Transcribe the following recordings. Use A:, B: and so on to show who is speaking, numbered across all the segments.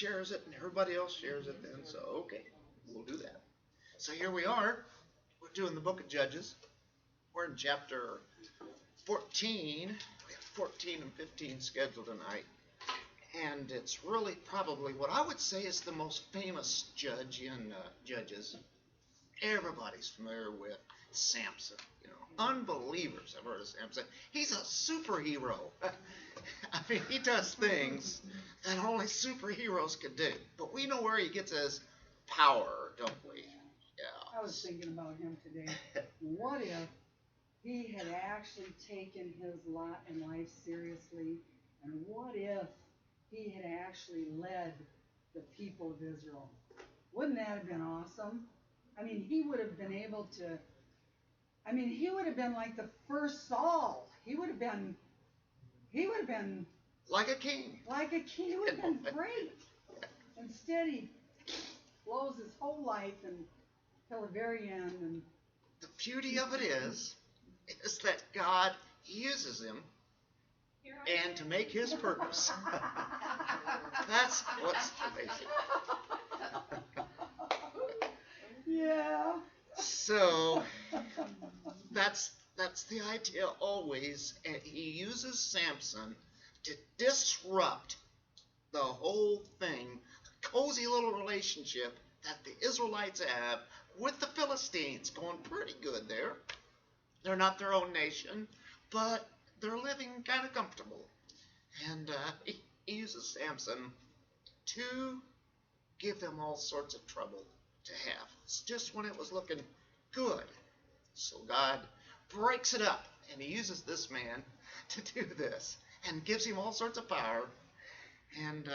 A: shares it and everybody else shares it then. So, okay, we'll do that. So here we are. We're doing the book of Judges. We're in chapter 14. We have 14 and 15 scheduled tonight. And it's really probably what I would say is the most famous judge in Judges. Everybody's familiar with Samson. You know, unbelievers have heard of Samson. He's a superhero. I mean, he does things that only superheroes could do. But we know where he gets his power, don't we? Yeah.
B: I was thinking about him today. What if he had actually taken his lot in life seriously? And what if he had actually led the people of Israel? Wouldn't that have been awesome? I mean, he would have been able to, he would have been like the first Saul. He would have been
A: like a king.
B: Like a king. He would have been great. Instead, he blows his whole life until the very end. And
A: the beauty of it is that God uses him and to make his purpose. That's what's amazing.
B: Yeah.
A: So that's the idea always. And he uses Samson to disrupt the whole thing, a cozy little relationship that the Israelites have with the Philistines. Going pretty good there. They're not their own nation, but they're living kind of comfortable. And he uses Samson to give them all sorts of trouble to have. It's just when it was looking good. So God breaks it up, and he uses this man to do this and gives him all sorts of power. And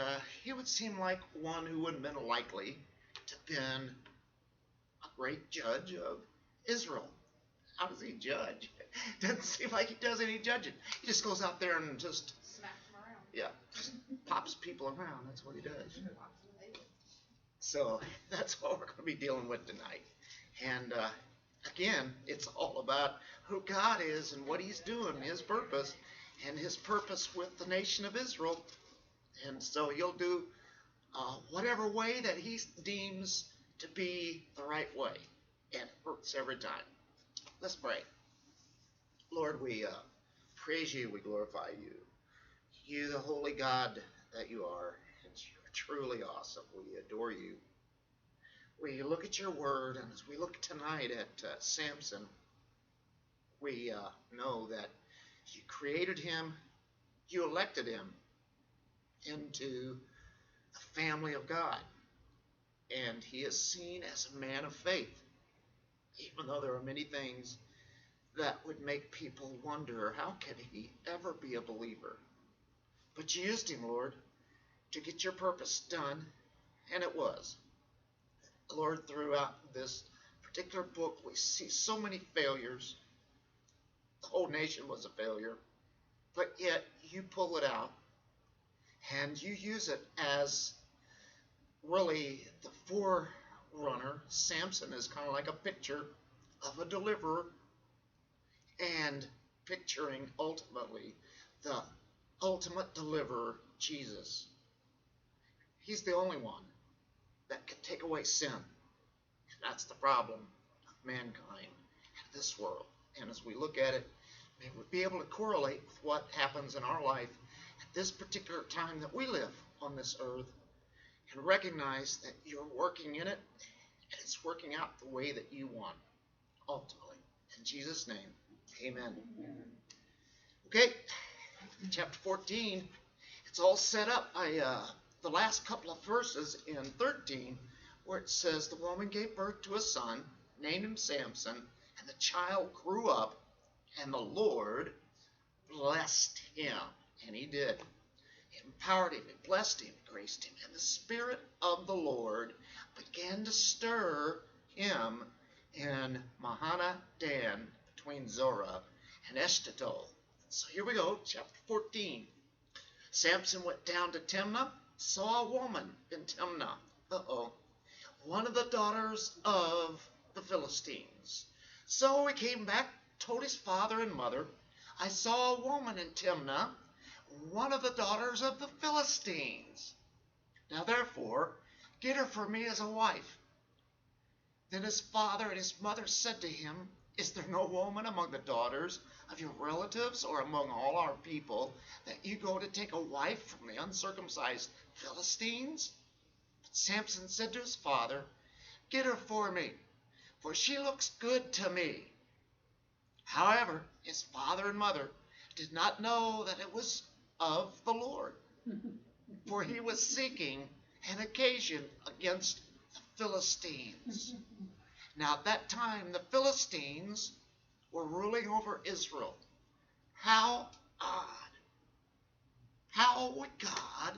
A: he would seem like one who wouldn't have been likely to have been a great judge of Israel. How does he judge? Doesn't seem like he does any judging. He just goes out there and just
C: smacks them around.
A: Yeah, just pops people around. That's what he does. So that's what we're going to be dealing with tonight. And again, it's all about who God is and what he's doing, his purpose, and his purpose with the nation of Israel. And so he'll do whatever way that he deems to be the right way. And it works every time. Let's pray. Lord, we praise you, we glorify you. You, the holy God that you are, and you're truly awesome. We adore you. We look at your word, and as we look tonight at Samson, we know that you created him, you elected him into the family of God, and he is seen as a man of faith, even though there are many things that would make people wonder, how can he ever be a believer? But you used him, Lord, to get your purpose done, and it was. Lord, throughout this particular book, we see so many failures. The whole nation was a failure, but yet you pull it out, and you use it as really the forerunner. Samson is kind of like a picture of a deliverer, and picturing ultimately the ultimate deliverer, Jesus. He's the only one that can take away sin. And that's the problem of mankind and this world. And as we look at it, may we be able to correlate with what happens in our life at this particular time that we live on this earth, and recognize that you're working in it, and it's working out the way that you want, ultimately. In Jesus' name, amen. Okay, chapter 14, it's all set up by the last couple of verses in 13, where it says, the woman gave birth to a son, named him Samson, and the child grew up, and the Lord blessed him. And he did. He empowered him, he blessed him, graced him, and the Spirit of the Lord began to stir him in Mahanadan, between Zorah and Eshtaol. So here we go, chapter 14. Samson went down to Timnah, saw a woman in Timnah. One of the daughters of the Philistines. So he came back, told his father and mother, I saw a woman in Timnah, one of the daughters of the Philistines. Now therefore, get her for me as a wife. Then his father and his mother said to him, Is there no woman among the daughters of your relatives or among all our people that you go to take a wife from the uncircumcised Philistines? But Samson said to his father, Get her for me, for she looks good to me. However, his father and mother did not know that it was of the Lord, for he was seeking an occasion against the Philistines. Now at that time the Philistines were ruling over Israel. How odd. How would God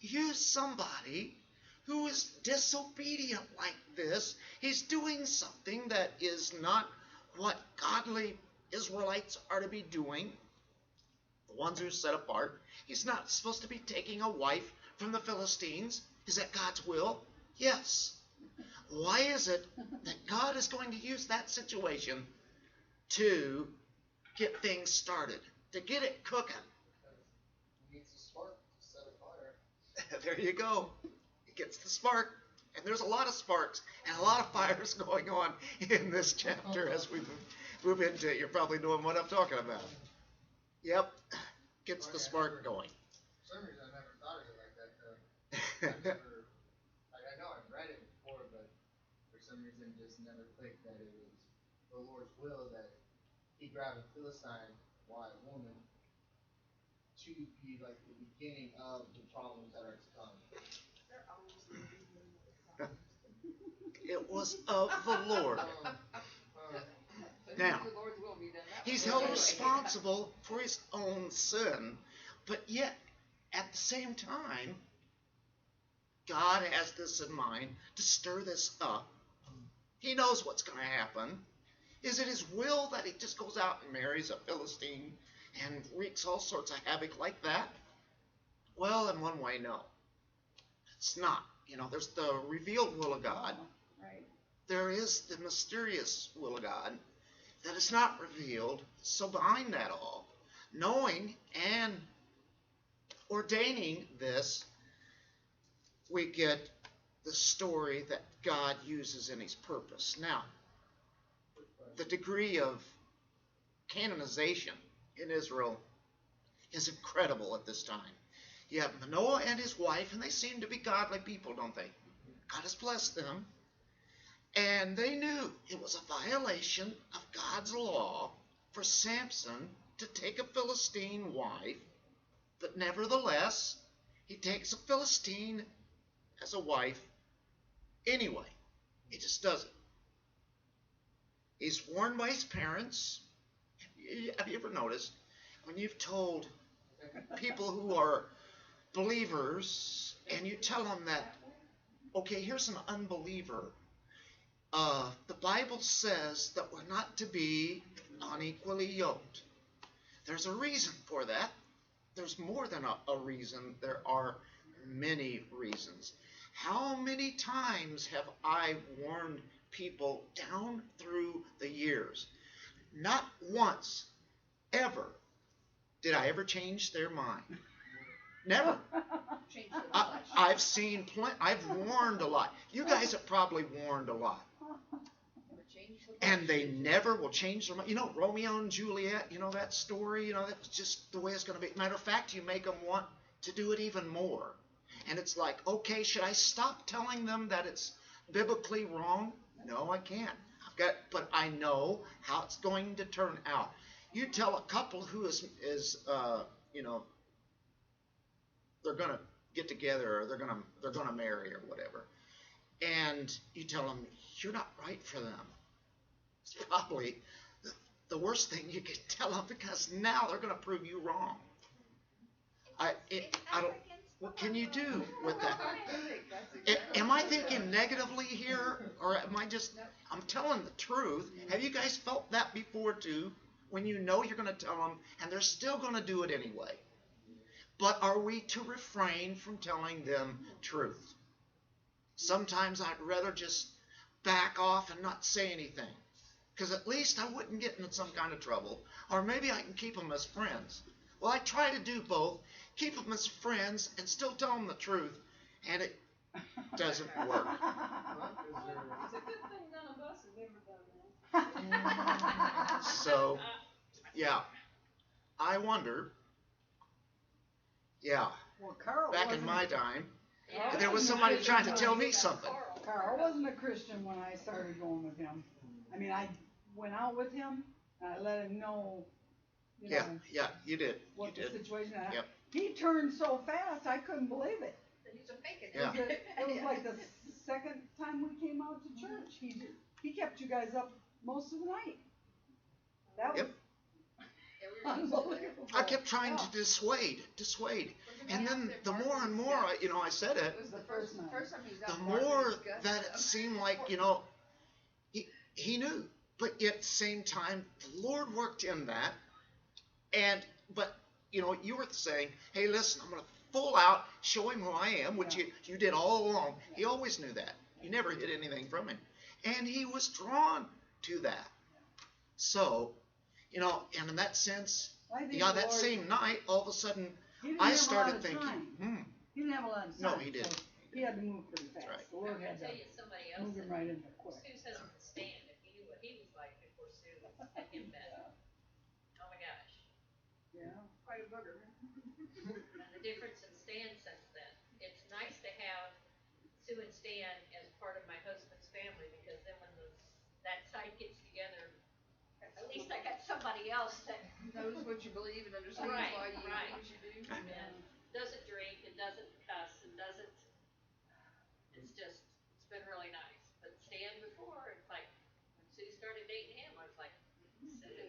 A: use somebody who is disobedient like this? He's doing something that is not what godly Israelites are to be doing, the ones who are set apart. He's not supposed to be taking a wife from the Philistines. Is that God's will? Yes. Why is it that God is going to use that situation to get things started, to get it cooking?
C: He needs a spark to set a fire.
A: There you go. It gets the spark. And there's a lot of sparks and a lot of fires going on in this chapter as we move into it. You're probably knowing what I'm talking about. Yep. Gets the spark going.
C: For some reason, I never thought of it like that, though. I know I've read it before, but for some reason, it just never clicked that it was the Lord's will that he grabbed a Philistine, wild woman, to be like the beginning of the problems that are to come.
A: It was of the Lord. Now, he's held responsible for his own sin, but yet, at the same time, God has this in mind to stir this up. He knows what's going to happen. Is it his will that he just goes out and marries a Philistine and wreaks all sorts of havoc like that? Well, in one way, no. It's not. There's the revealed will of God.
B: Right.
A: There is the mysterious will of God that is not revealed. So behind that all, knowing and ordaining this, we get the story that God uses in his purpose. Now, the degree of canonization in Israel is incredible at this time. You have Manoah and his wife, and they seem to be godly people, don't they? God has blessed them. And they knew it was a violation of God's law for Samson to take a Philistine wife, but nevertheless, he takes a Philistine as a wife anyway. He just does it. He's warned by his parents. Have you ever noticed when you've told people who are believers and you tell them that, okay, here's an unbeliever. The Bible says that we're not to be unequally yoked. There's a reason for that. There's more than a reason. There are many reasons. How many times have I warned people down through the years? Not once, ever, did I ever change their mind. Never. I've seen plenty. I've warned a lot. You guys have probably warned a lot. And they never will change their mind. Romeo and Juliet, that story, that's just the way it's going to be. Matter of fact, you make them want to do it even more. And it's like, okay, should I stop telling them that it's biblically wrong? No, I can't. But I know how it's going to turn out. You tell a couple who is they're going to get together or they're going to marry or whatever, and you tell them you're not right for them. It's probably the worst thing you can tell them, because now they're going to prove you wrong. I don't. What can you do with that? Am I thinking negatively here, or am I just? I'm telling the truth. Have you guys felt that before too? When you know you're going to tell them, and they're still going to do it anyway. But are we to refrain from telling them truth? Sometimes I'd rather just back off and not say anything, because at least I wouldn't get into some kind of trouble. Or maybe I can keep them as friends. Well, I try to do both. Keep them as friends and still tell them the truth. and it doesn't work.
D: It's a good thing none of us have ever done that.
A: So, yeah, I wonder, yeah,
B: Well, Carl
A: back in
B: wasn't-
A: my time,
B: Carl
A: there was
B: wasn't a
A: somebody
B: Christian
A: trying to
B: when
A: tell
B: I-
A: me something.
B: Carl wasn't a Christian when I started going with him. I mean, I went out with him, and I let him know, you
A: Yeah,
B: know,
A: yeah, you did, you
B: what the
A: did.
B: situation was.
A: Yep.
B: He turned so fast, I couldn't believe it.
D: He's a fake it.
A: Yeah.
B: It was like the second time we came out to church. He kept you guys up most of the night. That was
A: Yep.
B: unbelievable.
A: I kept trying to
B: Yeah.
A: dissuade, and then the more and more, I said it,
D: It was
B: The
D: the
B: first
D: first
B: night.
D: time he was
A: the
D: out barking
A: more
D: his guts
A: that it
D: out.
A: seemed like, he knew. But yet at the same time, the Lord worked in that. But you were saying, hey, listen, I'm going to full out show him who I am, which
B: Yeah.
A: you did all along. He always knew that. You never hid anything from him. And he was drawn to that. So, and in that sense,
B: I think
A: that
B: the Lord-
A: same night, all of a sudden,
B: he didn't
A: I
B: have a lot
A: started
B: of
A: thinking,
B: time. He didn't have a lot of time.
A: No, he didn't.
B: So he had to move pretty fast.
A: That's right.
B: The Lord
E: I'm gonna
B: had to
E: tell you somebody else
B: move him
E: that
B: right in there quick.
E: Sue doesn't stand. If you knew what he was like before Sue and him met, oh my gosh.
B: Yeah.
D: Quite a booger.
E: And the difference in Stan since then. It's nice to have Sue and Stan as part of my husband's family, because then when that side gets together, at least I got somebody else that
D: Knows what you believe and understands
E: Right,
D: why you do
E: right.
D: what you do.
E: and doesn't drink and doesn't cuss and doesn't. It's been really nice. But Stan before, it's like when Sue started dating him, I was like, Sue.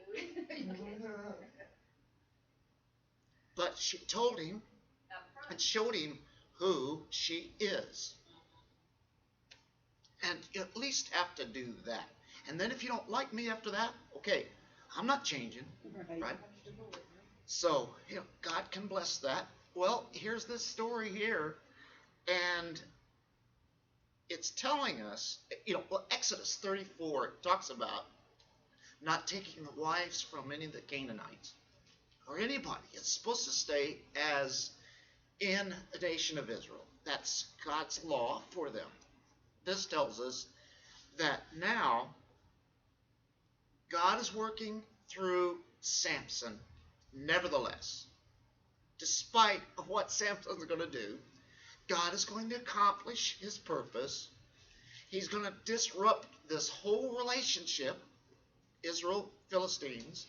A: but she told him
E: Up front.
A: and showed him who she is. And you at least have to do that. And then if you don't like me after that, okay, I'm not changing, right? So, God can bless that. Well, here's this story here, and it's telling us, Exodus 34 it talks about not taking the wives from any of the Canaanites or anybody. It's supposed to stay as in the nation of Israel. That's God's law for them. This tells us that now God is working through Samson. Nevertheless, despite of what Samson's going to do, God is going to accomplish his purpose. He's going to disrupt this whole relationship, Israel, Philistines.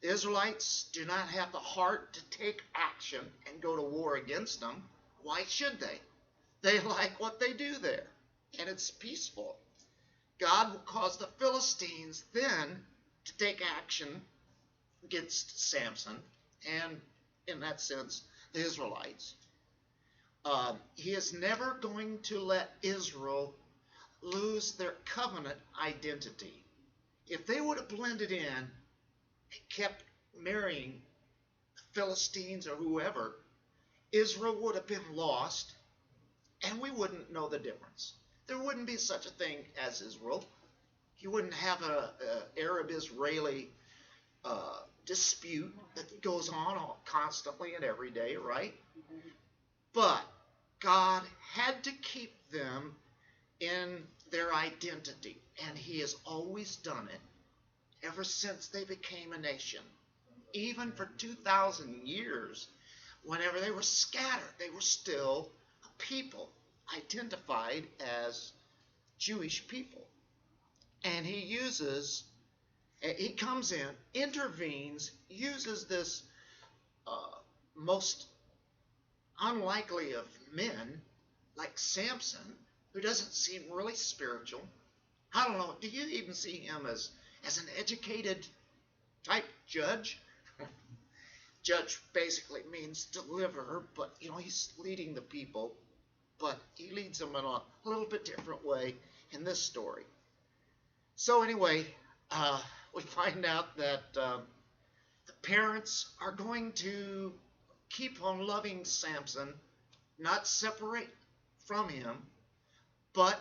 A: The Israelites do not have the heart to take action and go to war against them. Why should they? They like what they do there, and it's peaceful. God will cause the Philistines then to take action against Samson, and in that sense, the Israelites. He is never going to let Israel lose their covenant identity. If they would have blended in and kept marrying Philistines or whoever, Israel would have been lost, and we wouldn't know the difference. There wouldn't be such a thing as Israel. You wouldn't have a Arab-Israeli dispute that goes on constantly and every day, right? But God had to keep them in their identity, and he has always done it ever since they became a nation. Even for 2,000 years, whenever they were scattered, they were still a people identified as Jewish people. And he comes in, intervenes, uses this most unlikely of men, like Samson, who doesn't seem really spiritual. I don't know, do you even see him as an educated type judge? Judge basically means deliverer, but he's leading the people, but he leads them in a little bit different way in this story. So anyway, we find out that the parents are going to keep on loving Samson, not separate from him, but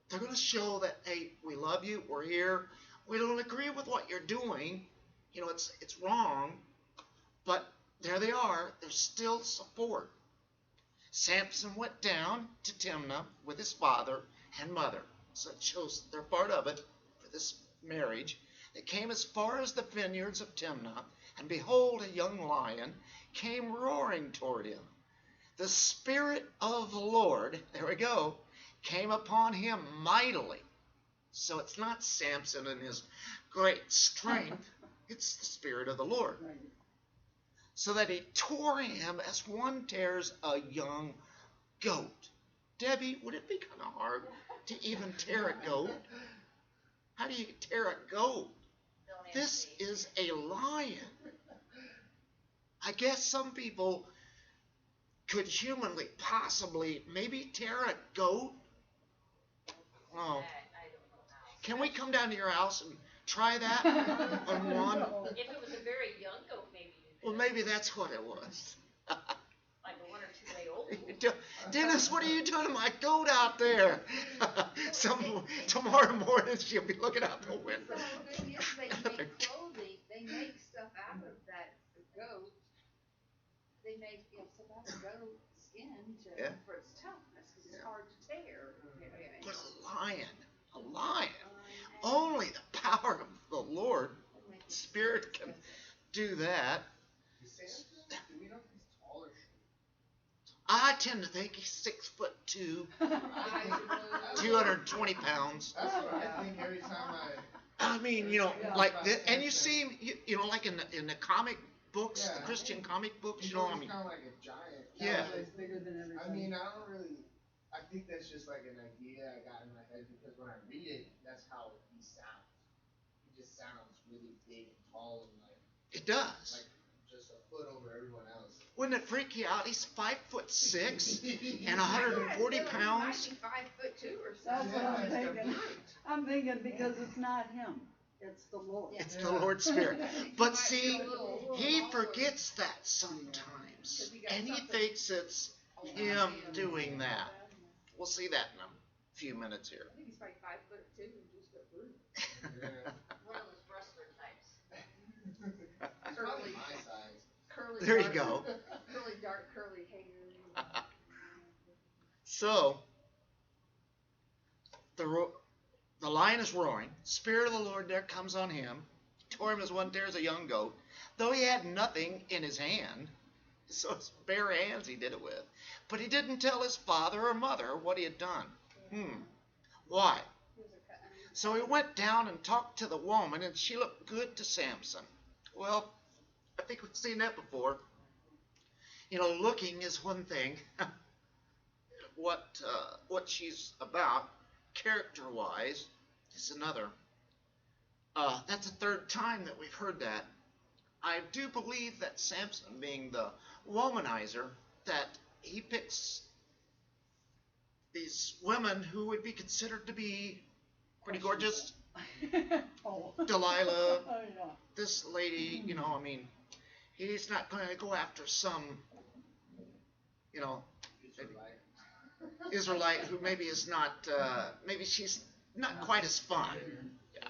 A: they're going to show that, hey, we love you, we're here, we don't agree with what you're doing, it's wrong, but there they are, there's still support. Samson went down to Timnah with his father and mother. So it shows they're part of it for this marriage. They came as far as the vineyards of Timnah, and behold, a young lion came roaring toward him. The Spirit of the Lord, there we go, came upon him mightily. So it's not Samson and his great strength, it's the Spirit of the Lord.
B: Right. So
A: So that he tore him as one tears a young goat. Debbie, would it be kind of hard to even tear a goat? How do you tear a goat?
E: Don't ask
A: This
E: me.
A: is a lion. I guess some people could humanly possibly maybe tear a goat. Oh,
E: I don't know how.
A: can we come down to your house and try that on one?
B: No.
E: If it was a very young goat, maybe you
A: Well,
E: could.
A: maybe that's what it was.
E: Like a 1 or 2 day old.
A: Dennis, what are you doing to my goat out there? Tomorrow morning she'll be looking out the window.
F: So they make clothing, they make stuff out of that goat. They make stuff out of goat skin
A: Yeah.
F: for its toughness, because it's
A: Yeah.
F: hard to tear.
A: But a lion, only the power of the Lord, Spirit can do that.
C: Is Samson, do we know if he's tall or short?
A: I tend to think he's 6'2", 220 pounds.
C: That's what I think every time
A: I mean, like this, and you see him, like in the comic books, the
C: Yeah.
A: Christian comic books,
C: he's
A: I
C: always
A: mean,
C: kind of like a giant.
A: Yeah.
B: He's bigger than everything.
C: I mean, I don't really. I think that's just like an idea I got in my head because when I read it, that's how he sounds. He just sounds really big and tall and
A: it does.
C: like just a foot over everyone else.
A: Wouldn't it freak you out? He's 5'6" and 140 pounds.
F: Might be 5'2" or
B: That's
F: something.
B: what I'm
C: Yeah, it's
B: thinking.
C: got-
B: I'm thinking because it's not him, it's the Lord.
F: Yeah.
A: It's the Lord's Spirit. But
F: Might
A: see,
F: be a little
A: he
F: taller.
A: forgets that sometimes,
F: 'Cause he got
A: and he
F: something
A: thinks it's
F: on
A: him
F: him.
A: doing that. We'll see that in a few minutes here.
F: I think he's probably 5'2" and just a brute.
C: Yeah.
E: One of those wrestler types.
C: He's probably my size.
F: Curly
A: There you
F: dark-
A: go.
F: Curly dark, curly hair.
A: So, the lion is roaring. Spirit of the Lord there comes on him. Tore him as one tears a young goat. Though he had nothing in his hand, so it's bare hands he did it with. But he didn't tell his father or mother what he had done. Why?
F: He was a cut.
A: So he went down and talked to the woman, and she looked good to Samson. Well, I think we've seen that before. Looking is one thing. What she's about, character-wise, is another. That's the third time that we've heard that. I do believe that Samson, being the womanizer, that he picks these women who would be considered to be pretty gorgeous.
B: Oh.
A: Delilah,
B: Oh, yeah.
A: this lady, he's not going to go after some,
C: Israelite.
A: Israelite who maybe is not, maybe she's not quite as fun. Yeah.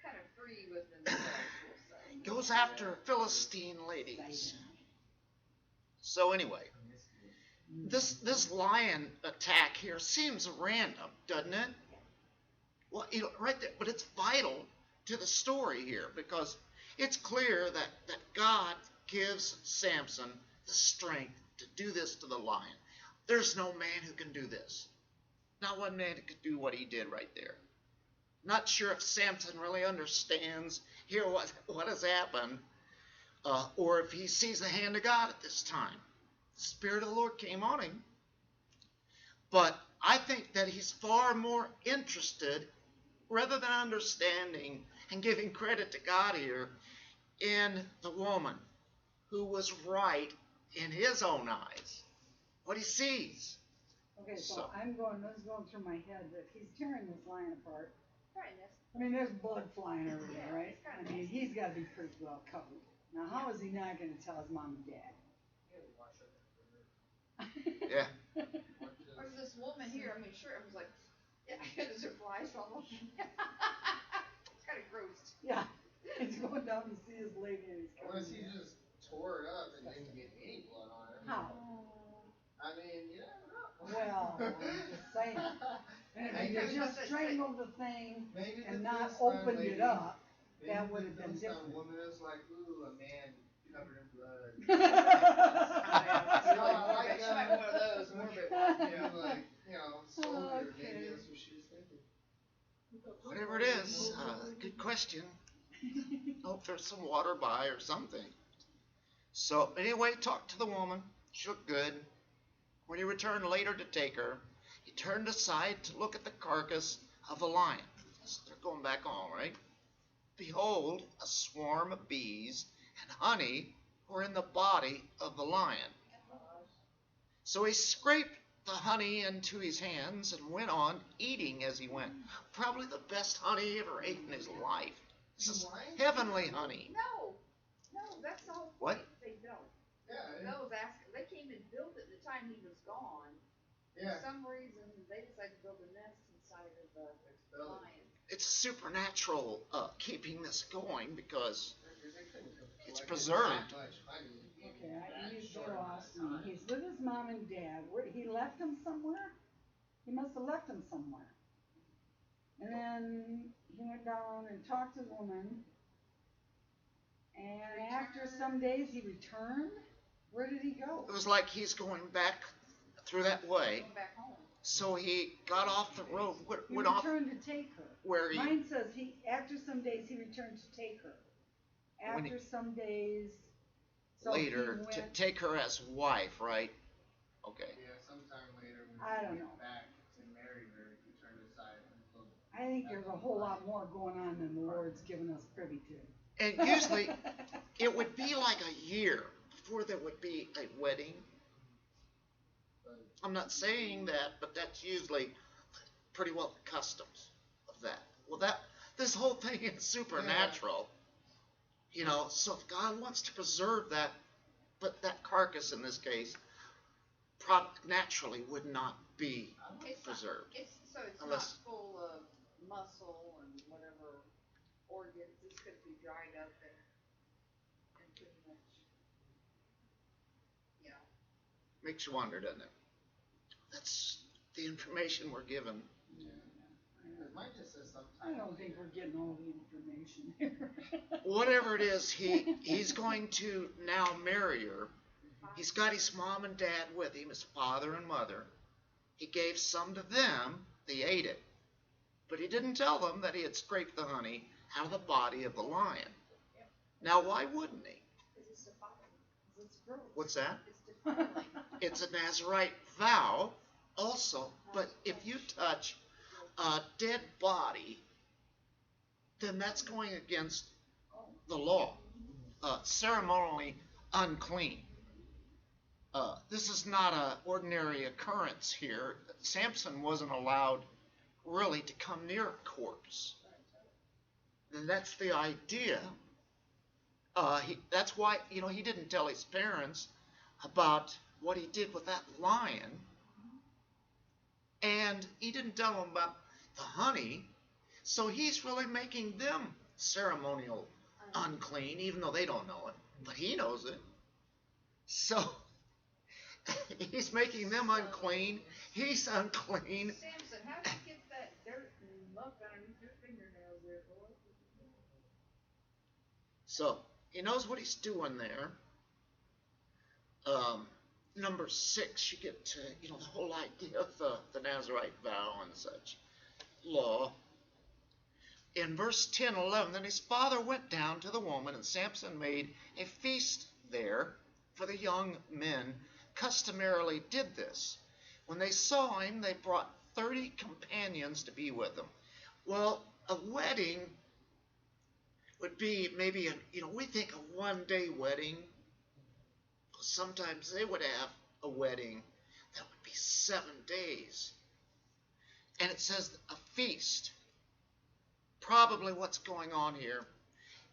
F: Kind of free with themselves, we'll say.
A: Goes after Philistine ladies. So anyway, this lion attack here seems random, doesn't it? Well, right there, but it's vital to the story here because it's clear that God gives Samson the strength to do this to the lion. There's no man who can do this. Not one man who could do what he did right there. Not sure if Samson really understands here what has happened, or if he sees the hand of God at this time. The Spirit of the Lord came on him. But I think that he's far more interested, rather than understanding and giving credit to God here, in the woman who was right in his own eyes. What he sees.
B: Okay, so
A: So-
B: this is going through my head that he's tearing this lion apart.
F: Right, that's
B: I mean, there's blood flying everywhere,
F: Yeah,
B: right?
F: it's kinda
B: I mean,
F: nasty.
B: he's got to be pretty well covered. Now, how is he not going to tell his mom and dad?
C: You gotta wash up after her.
A: Yeah.
C: Watch this.
F: Or this woman here, I mean, sure, I was like, yeah, is there flies from them? It's kind of gross.
B: Yeah, he's going down to see his lady and he's
C: Unless
B: coming
C: he
B: in.
C: just tore it up and didn't get any blood on it.
B: How?
C: I mean, mean, you never know.
B: Well, I'm just saying. And if you just strangled the thing
C: Maybe the
B: and not
C: first time,
B: opened
C: maybe,
B: it up,
C: maybe
B: that would have
C: the
B: been
C: first time
B: different.
C: woman was like, ooh, a man covered in blood.
F: She might have one of those morbid ones, yeah.
C: Like, soldier, maybe
B: Okay.
C: that's what she was thinking.
A: Whatever it is, good question. Hope there's some water by or something. So anyway, talked to the woman. She looked good. When he returned later to take her, he turned aside to look at the carcass of a lion. So they're going back on, right? Behold, a swarm of bees and honey were in the body of the lion. So he scraped the honey into his hands and went on eating as he went. Probably the best honey he ever ate in his life. This is heavenly honey.
F: No, that's the whole
A: What?
F: point. They don't.
C: Yeah.
F: Those they came and built it the time he was gone.
C: Yeah.
F: For some reason, they decided to build a nest inside of the lion.
A: It's supernatural keeping this going because it's
C: Like,
A: preserved.
C: Not much honey.
B: Okay, you
C: Short
B: lost me.
C: amount of time.
B: He's with his mom and dad. He left him somewhere? He must have left him somewhere. And then he went down and talked to the woman. And after some days he returned. Where did he go?
A: It was like he's going back through that way.
F: Going back home.
A: So he got off the road,
B: He
A: went off
B: returned to take her.
A: where he,
B: Mine says after some days he returned to take her.
A: When he-
B: After some days. So
A: later
B: he
A: to
B: went,
A: take her as wife, right? Okay.
C: Yeah, sometime later when
B: I
C: he
B: don't
C: went
B: know.
C: back to marry her, he turned aside and looked.
B: I think there's a whole lot more going on than the Lord's given us privy to.
A: And usually it would be like a year before there would be a wedding. I'm not saying that, but that's usually pretty well the customs of that. Well, this whole thing is supernatural, so if God wants to preserve that, but that carcass in this case, naturally would not be preserved.
F: It's
A: Unless-
F: not full of muscle and whatever organs. This could be dried up and pretty much,
A: Makes you wonder, doesn't it? That's the information we're given.
C: Yeah. Mine just says sometime.
B: I don't think we're getting all the information here.
A: Whatever it is, he's going to now marry her. He's got his mom and dad with him, his father and mother. He gave some to them. They ate it. But he didn't tell them that he had scraped the honey out of the body of the lion. Now, why wouldn't he?
F: Because it's defiling. It's gross.
A: What's that?
F: It's defiling.
A: It's a Nazarite vow also, but if you touch a dead body, then that's going against the law. Ceremonially unclean. This is not an ordinary occurrence here. Samson wasn't allowed really to come near a corpse. And that's the idea. That's why, he didn't tell his parents about what he did with that lion. And he didn't tell them about the honey. So he's really making them ceremonial unclean, even though they don't know it. But he knows it. So he's making them unclean. He's unclean.
F: Samson, how did you get that dirt and muck underneath your fingernails there, boy?
A: So he knows what he's doing there. Number 6, you get to, the whole idea of the Nazarite vow and such law. In verse 10 and 11, then his father went down to the woman, and Samson made a feast there, for the young men customarily did this. When they saw him, they brought 30 companions to be with him. Well, a wedding would be maybe, we think a one-day wedding. Sometimes they would have a wedding that would be 7 days. And it says a feast. Probably what's going on here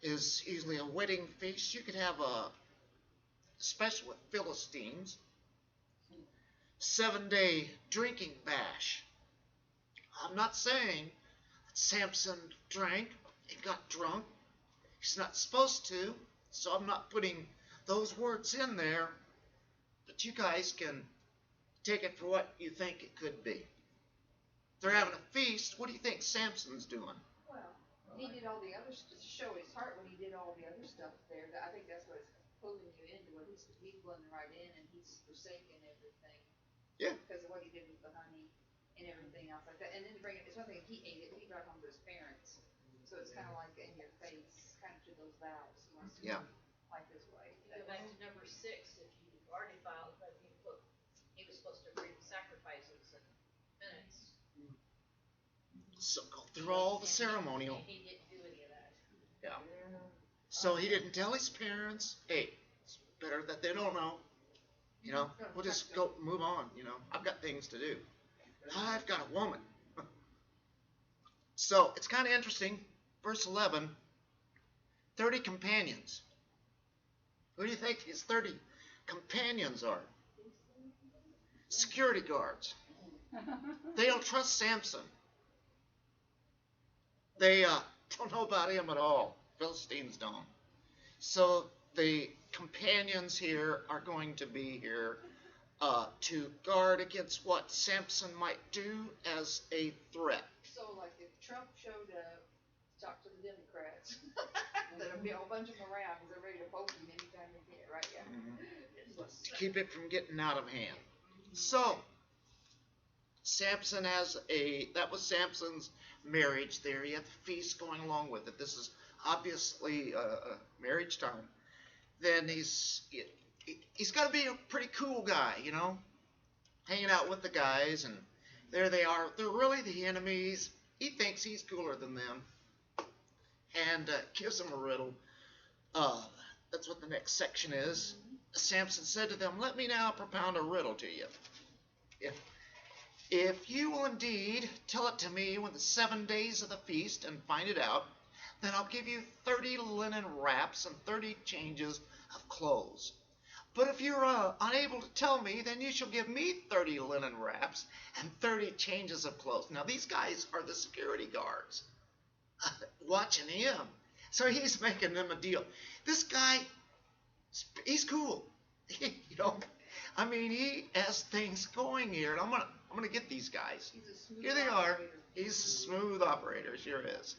A: is usually a wedding feast. You could have especially with Philistines, 7-day drinking bash. I'm not saying that Samson drank and got drunk. He's not supposed to, so I'm not putting those words in there. But you guys can take it for what you think it could be. They're having a feast. What do you think Samson's doing?
F: Well, he did all the other to show his heart when he did all the other stuff there. I think that's what it's pulling you into. What he's blending right in, and he's forsaken everything.
A: Yeah.
F: Because of what he did with the honey and everything else like that. And then to bring it, it's one thing if he ate it, but he brought it home to his parents. So it's kind of like in your face, kind of to those vows. He wants to life his way.
E: Go back to number 6. If you are defiled, then he was supposed to bring sacrifices and minutes.
A: So go through all the ceremonial.
E: And he didn't do any of that.
A: Yeah. So he didn't tell his parents, hey, it's better that they don't know. You know, we'll just go move on. You know, I've got things to do. I've got a woman. So it's kind of interesting. Verse 11, 30 companions. Who do you think his 30 companions are? Security guards. They don't trust Samson. They don't know about him at all. Philistines don't. So the companions here are going to be here to guard against what Samson might do as a threat.
F: So, like, if Trump showed up to talk to the Democrats, there'll be a whole bunch of them around because they're ready to vote him anytime they get, right? Yeah.
A: To keep it from getting out of hand. So, Samson that was Samson's marriage there. He had the feast going along with it. This is obviously a marriage time. Then he's got to be a pretty cool guy, you know, hanging out with the guys, and there they are. They're really the enemies. He thinks he's cooler than them, and gives them a riddle. That's what the next section is. Samson said to them, let me now propound a riddle to you. If you will indeed tell it to me when the 7 days of the feast and find it out, then I'll give you 30 linen wraps and 30 changes of clothes. But if you're unable to tell me, then you shall give me 30 linen wraps and 30 changes of clothes. Now, these guys are the security guards watching him. So he's making them a deal. This guy, he's cool. You know, I mean, he has things going here. And I'm gonna get these guys. Here they are. He's a smooth operator, sure is.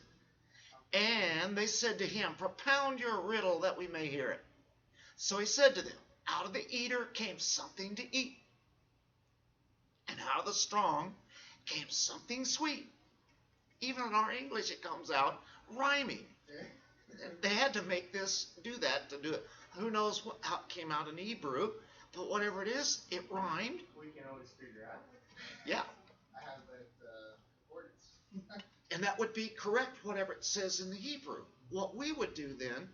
A: And they said to him, propound your riddle that we may hear it. So he said to them, out of the eater came something to eat, and out of the strong came something sweet. Even in our English it comes out rhyming. They had to make this, do that to do it. Who knows how it came out in Hebrew, but whatever it is, it rhymed.
C: We can always figure out.
A: Yeah.
C: I have it concordance.
A: And that would be correct, whatever it says in the Hebrew. What we would do then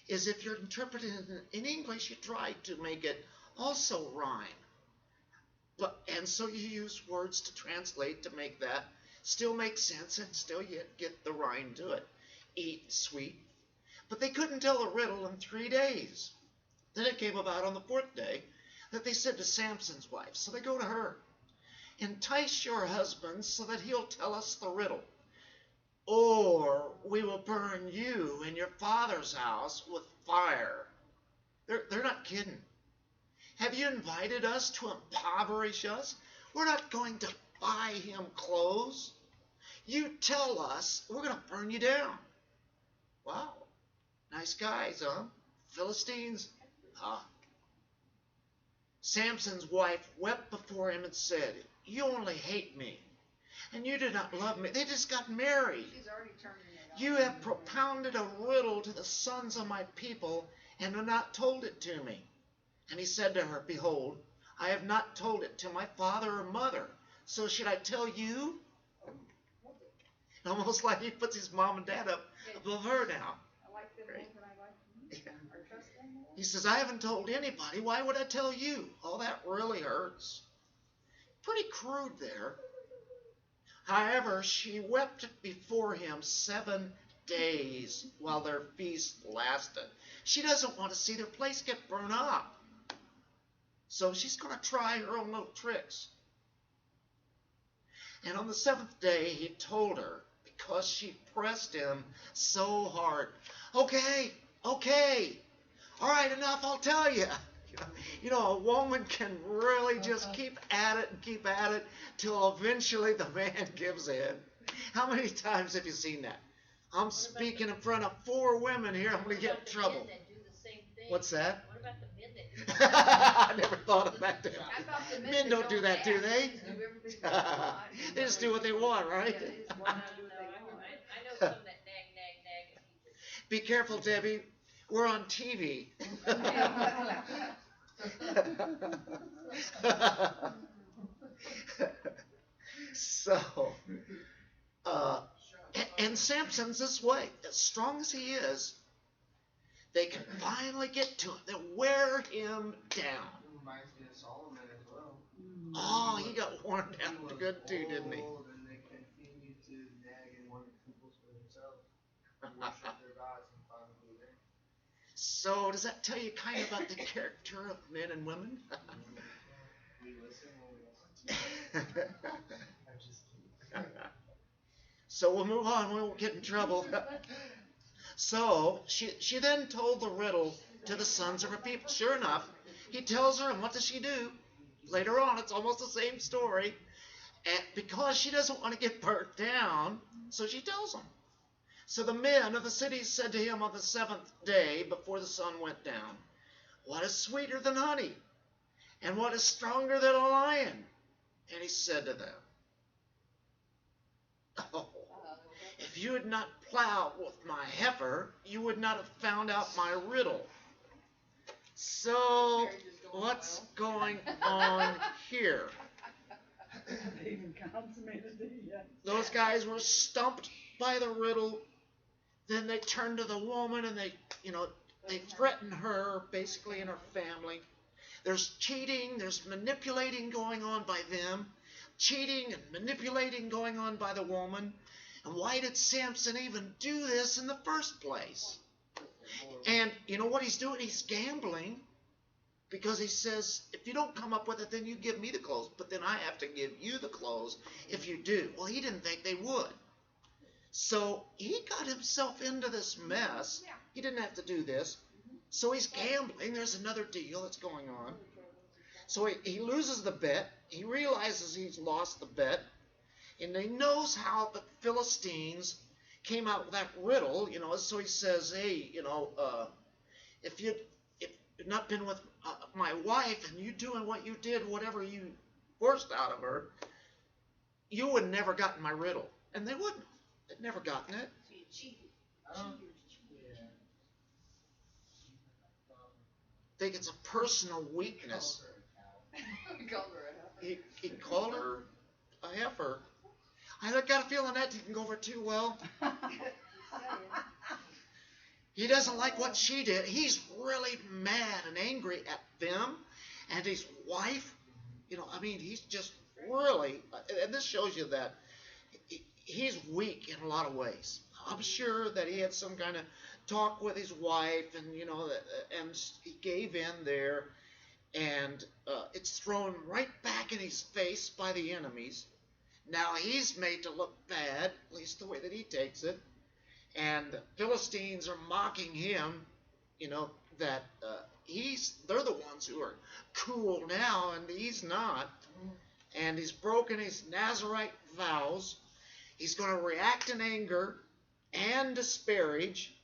A: is if you're interpreting it in English, you try to make it also rhyme. And so you use words to translate to make that still make sense and still yet get the rhyme to it. Eat, sweet. But they couldn't tell the riddle in 3 days. Then it came about on the 4th day that they said to Samson's wife, so they go to her, entice your husband so that he'll tell us the riddle, or we will burn you and your father's house with fire. They're not kidding. Have you invited us to impoverish us? We're not going to buy him clothes. You tell us, we're going to burn you down. Wow. Nice guys, huh? Philistines? Huh? Samson's wife wept before him and said, you only hate me, and you do not love me. They just got married.
F: She's already turning it on.
A: You have propounded a riddle to the sons of my people, and have not told it to me. And he said to her, behold, I have not told it to my father or mother, so should I tell you? Almost like he puts his mom and dad up above her now.
F: I like them more than I like you. Or trust them more.
A: He says, I haven't told anybody. Why would I tell you? Oh, that really hurts. Pretty crude there. However, she wept before him 7 days while their feast lasted. She doesn't want to see their place get burned up. So she's going to try her own little tricks. And on the 7th day, he told her, because she pressed him so hard, okay, all right, enough, I'll tell you. A woman can really just keep at it till eventually the man gives in. How many times have you seen that? I'm speaking in front of 4 women here. I'm going to get in trouble. What's that?
E: What about the men that do the
A: I never thought of that.
F: I thought the
A: Men don't do that, do they?
F: Just do everything they want.
A: They just do what they want, right?
F: Yeah, they just want to do what they want.
E: I know some that nag. And he
A: Be careful, Debbie. We're on TV. So, and Samson's this way. As strong as he is, they can finally get to him. They wear him down.
C: It reminds me of Solomon as well.
A: Oh, he got worn down good too, didn't he?
C: Old, and they continue to nag and want temples for themselves, worship their gods, and finally there.
A: So, does that tell you kind of about the character of men and women?
C: We listen when we listen. I'm just kidding.
A: So we'll move on. We won't get in trouble. So she then told the riddle to the sons of her people. Sure enough, he tells her, and what does she do? Later on, it's almost the same story. And because she doesn't want to get burnt down, so she tells them. So the men of the city said to him on the 7th day before the sun went down, "What is sweeter than honey? And what is stronger than a lion?" And he said to them, "Oh, if you had not plowed with my heifer, you would not have found out my riddle." So, what's going on here?
B: They even consummated it yet.
A: Those guys were stumped by the riddle. Then they turned to the woman and they threaten her, basically, and her family. There's cheating, there's manipulating going on by them. Cheating and manipulating going on by the woman. And why did Samson even do this in the first place? And you know what he's doing? He's gambling, because he says, if you don't come up with it, then you give me the clothes, but then I have to give you the clothes if you do. Well, he didn't think they would. So he got himself into this mess. He didn't have to do this. So he's gambling. There's another deal that's going on. So he loses the bet. He realizes he's lost the bet. And he knows how the Philistines came out with that riddle, so he says, hey, if you'd not been with my wife and you doing what you did, whatever you forced out of her, you would have never gotten my riddle. And they wouldn't. They'd never gotten it.
F: So you cheated.
C: Yeah.
A: I think it's a personal weakness.
F: Called her a heifer.
A: He called her a heifer. I got a feeling that didn't go over too well. He doesn't like what she did. He's really mad and angry at them and his wife. He's just really, and this shows you that he's weak in a lot of ways. I'm sure that he had some kind of talk with his wife, and and he gave in there, and it's thrown right back in his face by the enemies. Now he's made to look bad, at least the way that he takes it, and the Philistines are mocking him, that they're the ones who are cool now, and he's not, and he's broken his Nazirite vows. He's going to react in anger and disparage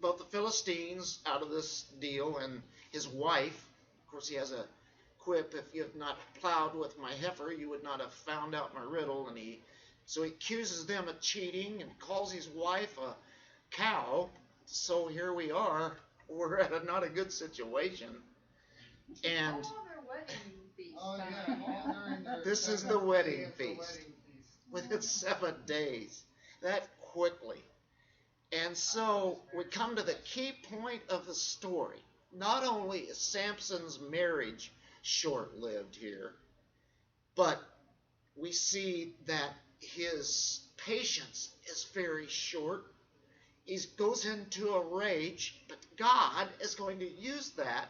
A: both the Philistines out of this deal and his wife. Of course, he has a quip, if you have not plowed with my heifer, you would not have found out my riddle. So he accuses them of cheating and calls his wife a cow. So here we are. We're at not a good situation. And
F: All their wedding feast.
C: Oh, yeah. All during their
A: this is the
C: seventh
A: wedding
C: day of the
A: feast.
C: wedding feast.
A: within 7 days, that quickly. And so we come to the key point of the story. Not only is Samson's marriage short-lived here, but we see that his patience is very short. He goes into a rage, but God is going to use that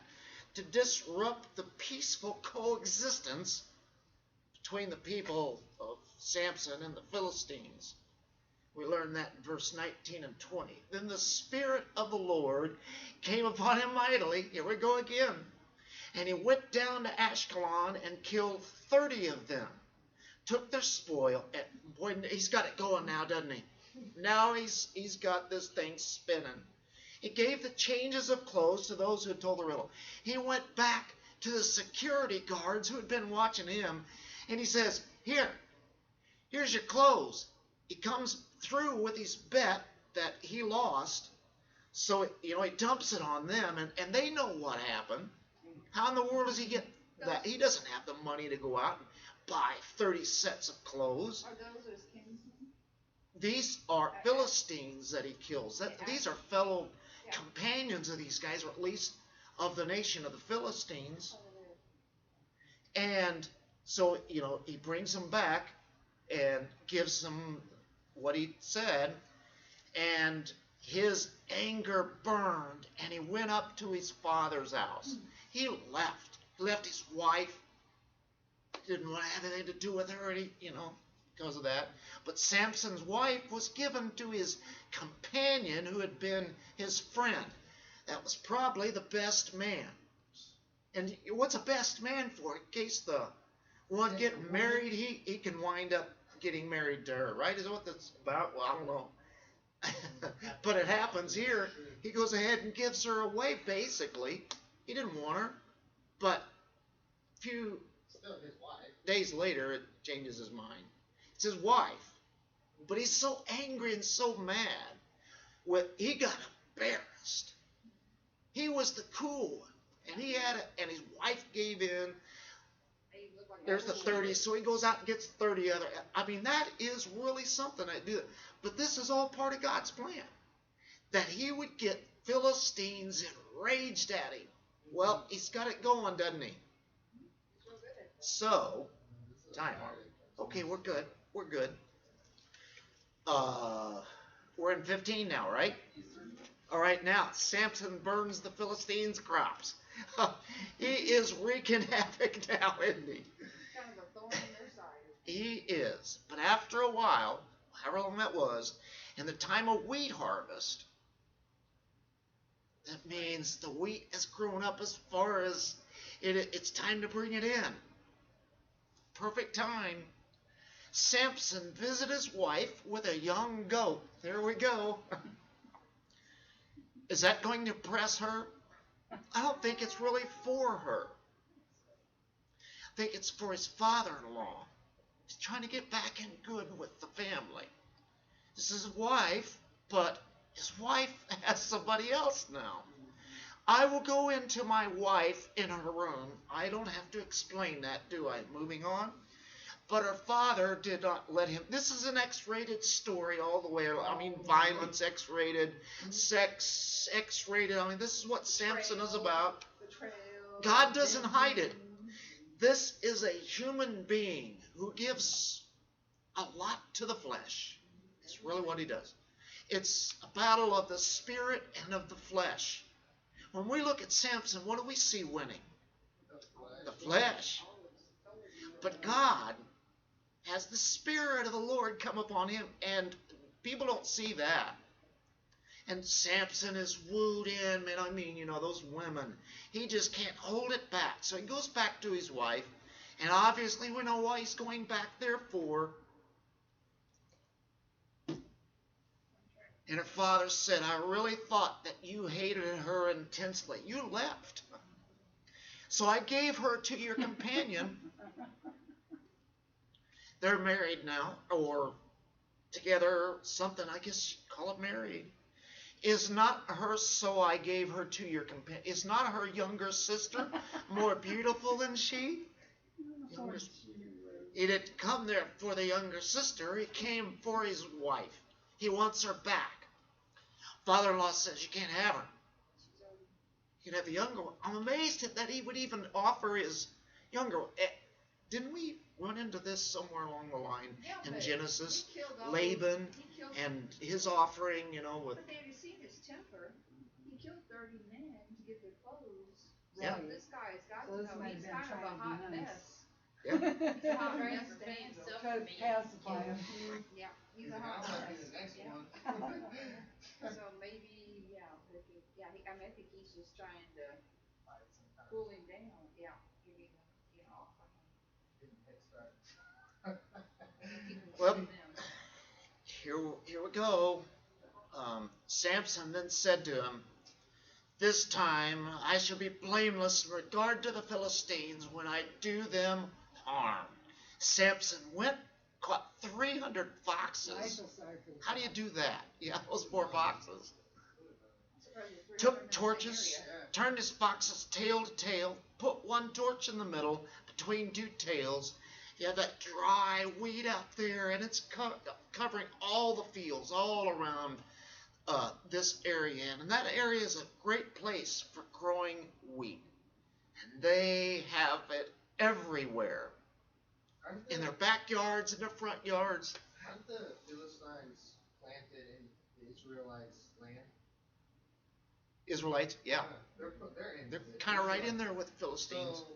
A: to disrupt the peaceful coexistence between the people of Samson and the Philistines. We learn that in verse 19 and 20. Then the Spirit of the Lord came upon him mightily. Here we go again. And he went down to Ashkelon and killed 30 of them. Took their spoil. And boy, he's got it going now, doesn't he? Now he's got this thing spinning. He gave the changes of clothes to those who had told the riddle. He went back to the security guards who had been watching him. And he says, here's your clothes. He comes through with his bet that he lost. So, he dumps it on them, and they know what happened. How in the world does he get that? He doesn't have the money to go out and buy 30 sets of clothes.
F: Are those his kinsmen?
A: These are Philistines that he kills. These are fellow companions of these guys, or at least of the nation of the Philistines. And so, he brings them back and gives them what he said, and his anger burned, and he went up to his father's house. He left his wife, didn't want to have anything to do with her, because of that. But Samson's wife was given to his companion who had been his friend. That was probably the best man. And what's a best man for? In case the one getting married, he can wind up getting married to her, right? Is that what that's about? Well, I don't know. But it happens here. He goes ahead and gives her away, basically. He didn't want her. But a few days later, it changes his mind. It's his wife. But he's so angry and so mad. He got embarrassed. He was the cool one. And and his wife gave in. There's the 30, so he goes out and gets 30 other. I mean, that is really something I do. But this is all part of God's plan. That he would get Philistines enraged at him. Well, he's got it going, doesn't he? So, time out. Okay, we're good. We're good. We're in 15 now, right? All right, now, Samson burns the Philistines' crops. He is wreaking havoc now, isn't he?
F: Kind of a thorn in their side.
A: He is. But after a while, however long that was, in the time of wheat harvest, that means the wheat has grown up as far as it's time to bring it in. Perfect time. Samson visited his wife with a young goat. There we go. Is that going to impress her? I don't think it's really for her. I think it's for his father-in-law. He's trying to get back in good with the family. This is his wife, but his wife has somebody else now. I will go into my wife in her room. I don't have to explain that, do I? Moving on. But her father did not let him. This is an X-rated story all the way. I mean, violence X-rated, sex X-rated. I mean, this is what Samson is about. God doesn't hide it. This is a human being who gives a lot to the flesh. It's really what he does. It's a battle of the spirit and of the flesh. When we look at Samson, what do we see winning? The flesh. But God has the Spirit of the Lord come upon him, and people don't see that. And Samson is wooed in, man, I mean, those women. He just can't hold it back. So he goes back to his wife, and obviously we know why he's going back there for. And her father said, I really thought that you hated her intensely. You left. So I gave her to your companion. They're married now, or together, something, I guess you'd call it married. Is not her, so I gave her to your companion. Is not her younger sister more beautiful than she? He didn't come there for the younger sister. He came for his wife. He wants her back. Father-in-law says, you can't have her. You can have the younger one. I'm amazed that he would even offer his younger one. Didn't we run into this somewhere along the line in Genesis? Laban and his offering, with.
F: But they had seen his temper. He killed 30 men to get their clothes.
A: Yeah.
F: So this guy's got
B: So
F: to
B: this
F: know
B: might
F: he's
B: have been
F: kind of a
B: trying to be
F: hot
B: nice.
F: mess.
B: Yeah.
F: Hot rest stand stuff
B: Try
F: for
B: to
F: me.
B: pacify him.
F: Yeah, he's a
C: That
F: hot
C: might be
F: mess.
C: the next
F: Yeah.
C: one.
F: So maybe, yeah, if he, yeah, I mean, I think he's just trying to
C: Find some kind of-
F: cool him down, yeah, give him, you know,
C: Give him a head start.
F: keep him
A: Well,
F: cool down.
A: Here we go. Samson then said to him, "This time I shall be blameless in regard to the Philistines when I do them harm." Samson went, caught 300
B: I
A: foxes.
B: feel sorry for the
A: How do you do that? Yeah, those poor foxes.
F: I'm surprised there's 300 in
A: Took
F: that
A: torches,
F: area.
A: turned his foxes tail to tail, put one torch in the middle between two tails. You have that dry weed out there, and it's covering all the fields all around this area. And that area is a great place for growing wheat. And they have it everywhere,
C: Aren't
A: in
C: the,
A: their backyards, in their front yards.
C: aren't the Philistines planted in the Israelites' land?
A: Israelites, yeah.
C: They're in.
A: They're
C: the
A: kind of right in
C: Israelites.
A: there with the Philistines.
C: So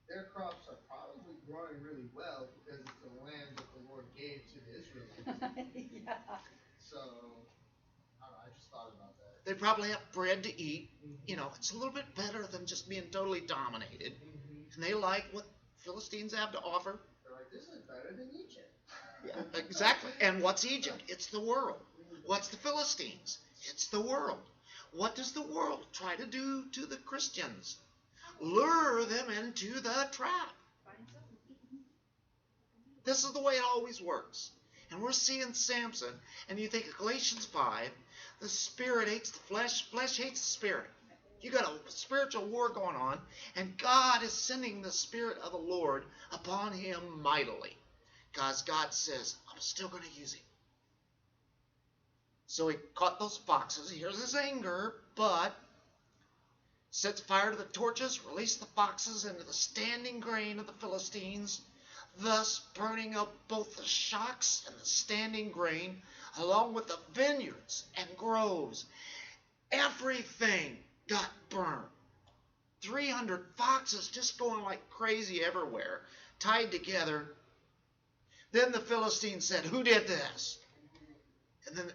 C: their crops are probably growing really well because it's the land that the Lord gave to the Israelites.
B: Yeah.
C: So I don't know, I just thought about that.
A: They probably have bread to eat. You know, it's a little bit better than just being totally dominated. And they like what Philistines have to offer.
C: They're like, this is better than Egypt.
A: Yeah, exactly. And what's Egypt? It's the world. What's the Philistines? It's the world. What does the world try to do to the Christians? Lure them into the trap.
F: Find something.
A: This is the way it always works. And we're seeing Samson, and you think of Galatians 5, the spirit hates the flesh, flesh hates the spirit. You got a spiritual war going on, and God is sending the Spirit of the Lord upon him mightily. Because God says, I'm still going to use him. So he caught those foxes. Here's his anger, but sets fire to the torches, released the foxes into the standing grain of the Philistines, thus burning up both the shocks and the standing grain, along with the vineyards and groves. Everything got burned. 300 foxes just going like crazy everywhere, tied together. Then the Philistines said, "Who did this?" And then,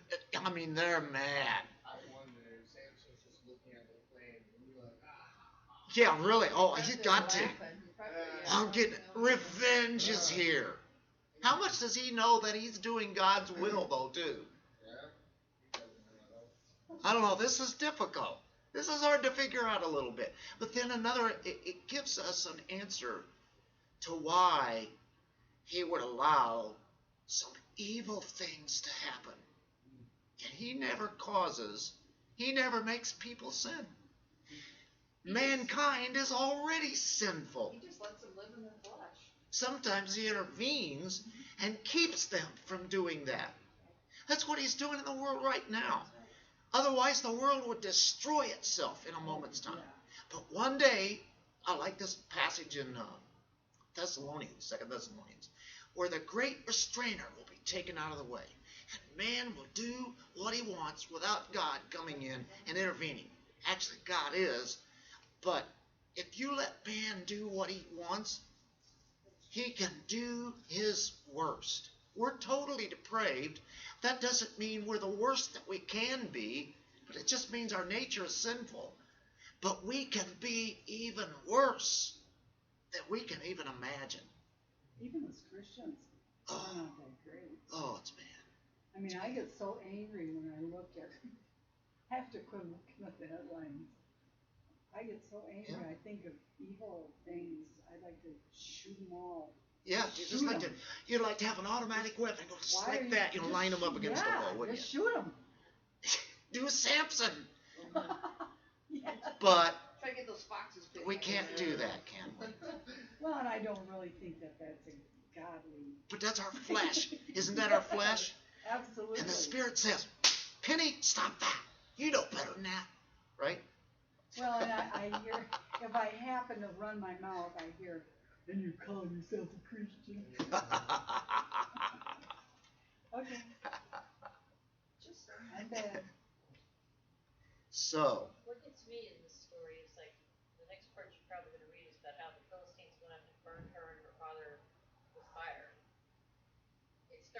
A: I mean, they're mad.
C: I wonder if Samson's just looking at the flame and you're like, ah.
A: Yeah, really. Oh, he's got to.
F: Probably,
A: I'm getting revenge is here. How much does he know that he's doing God's will, though, too?
C: Yeah? He doesn't know that.
A: I don't know. This is difficult. This is hard to figure out a little bit. But then it gives us an answer to why he would allow some evil things to happen. And he never makes people sin. Mankind is already sinful.
F: He just lets them live in their flesh.
A: Sometimes he intervenes and keeps them from doing that. That's what he's doing in the world right now. Otherwise, the world would destroy itself in a moment's time. But one day, I like this passage in Thessalonians, 2 Thessalonians, where the great restrainer will be taken out of the way. And man will do what he wants without God coming in and intervening. Actually, God is. But if you let man do what he wants, he can do his worst. We're totally depraved. That doesn't mean we're the worst that we can be, but it just means our nature is sinful. But we can be even worse than we can even imagine.
B: Even as Christians, we're not that great.
A: Oh, it's bad.
B: I mean, I get so angry when I look at, I have to quit looking at the headlines. I get so angry,
A: Yeah.
B: I think of evil things, I'd like to shoot them all.
A: Yeah, you'd like to have an automatic weapon, go just
B: Why are
A: like that,
B: just
A: line them up
B: shoot-
A: against the wall, wouldn't
B: just
A: you?
B: shoot them.
A: Do Samson.
B: Yeah.
A: But
F: Try to get those foxes picked.
A: we can't do that, can we?
B: Well, and I don't really think that that's a godly.
A: But that's our flesh. Isn't that our flesh?
B: Absolutely.
A: And the Spirit says, Penny, stop that. You know better than that. Right?
B: Well, and I hear, if I happen to run my mouth, I hear, and you call yourself a Christian. Okay,
F: Just
B: I'm bad.
A: So,
E: What gets me in this story is like, the next part you're probably gonna read is about how the Philistines went up and burned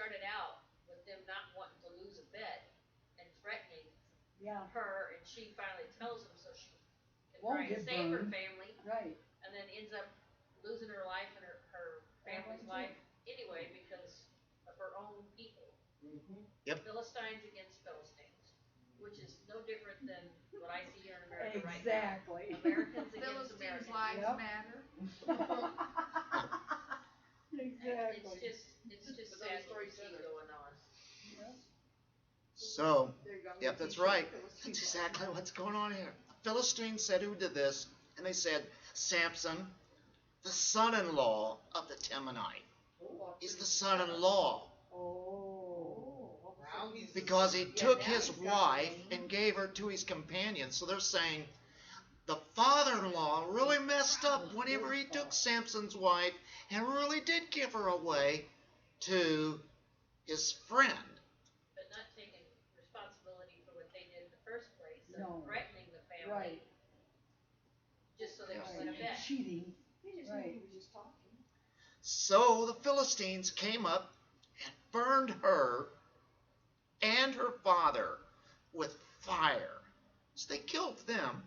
E: started out with them not wanting to lose a bet and threatening
B: Yeah,
E: her, and she finally tells him so she can
B: Won't
E: try and
B: get
E: save her
B: burned.
E: family,
B: right.
E: and then ends up losing her life and her family's life anyway because of her own people.
A: Yep.
E: Philistines against Philistines, which is no different than what I see here in America right
B: Exactly.
E: now. Americans against
F: Philistines'
E: Americans.
F: lives
B: Yep.
F: matter.
B: Exactly.
E: It's just sad what we see going on.
B: Yep.
A: So,
F: There you go. I'm
A: yep,
F: gonna
A: that's
F: teach you
A: right.
F: Philistines'
A: That's
F: lives
A: exactly
F: matter.
A: what's going on here. The Philistines said, who did this? And they said, Samson, the son-in-law of the Temanite. He's the son-in-law.
B: Oh.
C: Now he's
A: Because he
B: Yeah,
A: took
B: now
A: his
B: he's got
A: wife
B: money.
A: and gave her to his companion. So they're saying the father-in-law really messed up whenever he took Samson's wife and really did give her away to his friend.
E: But not taking responsibility for what they did in the first place, of
B: No.
E: threatening the family,
B: Right.
E: just so they could
B: Right.
E: win a bet.
B: Cheating.
D: He just knew he was just talking.
A: So the Philistines came up and burned her and her father with fire. So they killed them.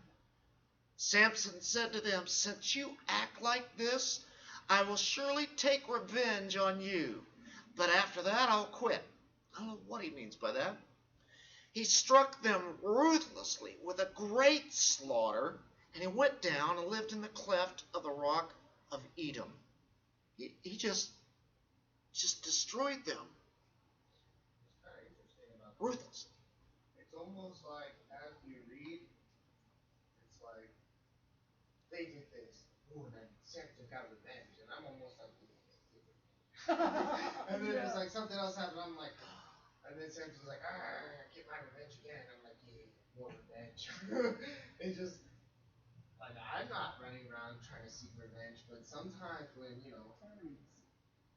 A: Samson said to them, since you act like this, I will surely take revenge on you. But after that, I'll quit. I don't know what he means by that. He struck them ruthlessly with a great slaughter, and he went down and lived in the cleft of the rock of Edom. He just destroyed them.
C: It's kind of interesting about this.
A: Ruthless.
C: It's almost like as you read, it's like they did this. Ooh, and then Samson got revenge, and I'm almost like, and then it's like something else happened. I'm like, and then Samson's like, get my revenge again. I'm like, yeah, more revenge. It's just like I'm not running around trying to seek revenge, but sometimes when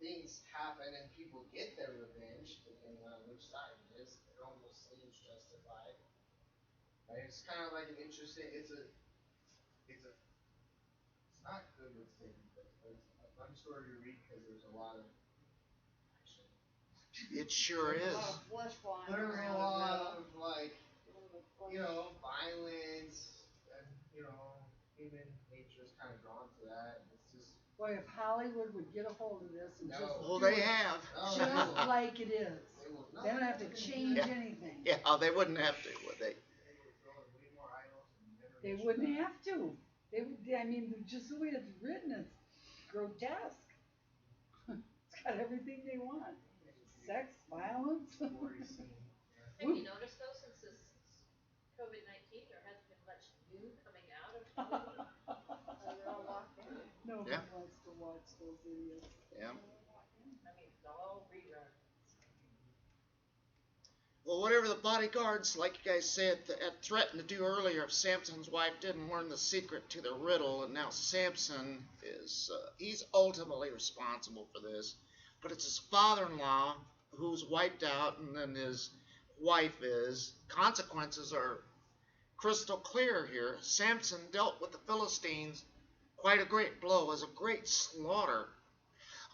C: things happen and people get their revenge, depending on which side it is, it almost seems justified. Right? It's kind of like an interesting. It's not good with Satan, but it's a fun story to read because there's a lot of action.
A: It sure
B: There's a
A: is.
B: lot of flesh flying
C: There's a
B: around.
C: lot of like
B: Flesh.
C: violence, and human nature is kind of drawn to that. It's just
B: Boy, if Hollywood would get a hold of this and
C: No.
B: just
A: Oh,
B: do
A: they
B: it
A: have.
C: no,
B: just like it is.
C: they will
B: They don't have to change
A: Yeah.
B: anything.
A: Yeah, they wouldn't have to, would they?
C: They would throw in way more idols and never
B: They
C: get
B: wouldn't
C: shot.
B: have to. They would. I mean, just the way it's written, it's grotesque. It's got everything they want: sex, violence.
C: Gory scene.
E: Have you noticed though, since this COVID-19, there hasn't been much new coming out of Hollywood?
F: They're all locked in.
B: Nobody
A: Yeah.
B: wants to watch those idiots.
A: Yeah.
E: I mean, it's all reruns.
A: Well, whatever the bodyguards, like you guys said, had threatened to do earlier, if Samson's wife didn't learn the secret to the riddle, and now Samson is, he's ultimately responsible for this. But it's his father-in-law who's wiped out, and then his wife is. Consequences are crystal clear here. Samson dealt with the Philistines quite a great blow, as a great slaughter.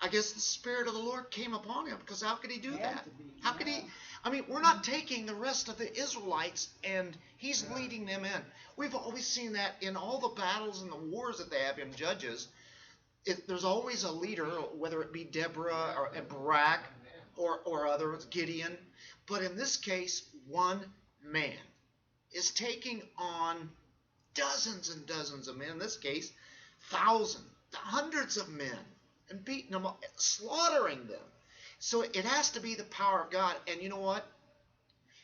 A: I guess the Spirit of the Lord came upon him, because how could he do
B: Had
A: that?
B: to be,
A: How could he? I mean, we're not taking the rest of the Israelites and he's leading them in. We've always seen that in all the battles and the wars that they have in Judges. There's always a leader, whether it be Deborah or Barak or others, Gideon. But in this case, one man is taking on dozens and dozens of men. In this case, thousands, hundreds of men, and beating them, slaughtering them. So it has to be the power of God. And you know what?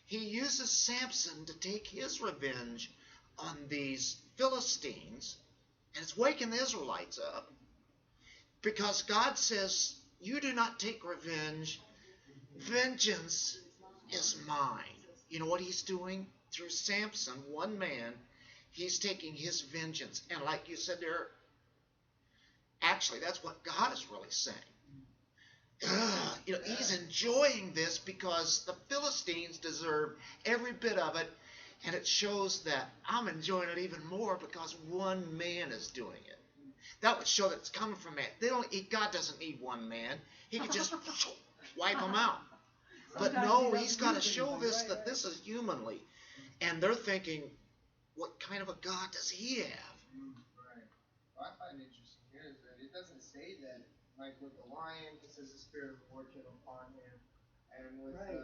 A: He uses Samson to take his revenge on these Philistines, and it's waking the Israelites up. Because God says, you do not take revenge. Vengeance is mine. You know what he's doing? Through Samson, one man, he's taking his vengeance. And like you said there, actually, that's what God is really saying. He's enjoying this because the Philistines deserve every bit of it, and it shows that I'm enjoying it even more because one man is doing it. That would show that it's coming from man. God doesn't need one man. He could just wipe them out. But
B: Sometimes
A: no,
B: he
A: he's
B: doesn't
A: got to
B: use
A: show
B: anything,
A: this
B: right,
A: that
B: right.
A: this is humanly. And they're thinking, what kind of a God does he have?
C: Right. What I find interesting here is that it doesn't say that, like with the lion, it says the Spirit of the Lord came upon him. And with
B: Right.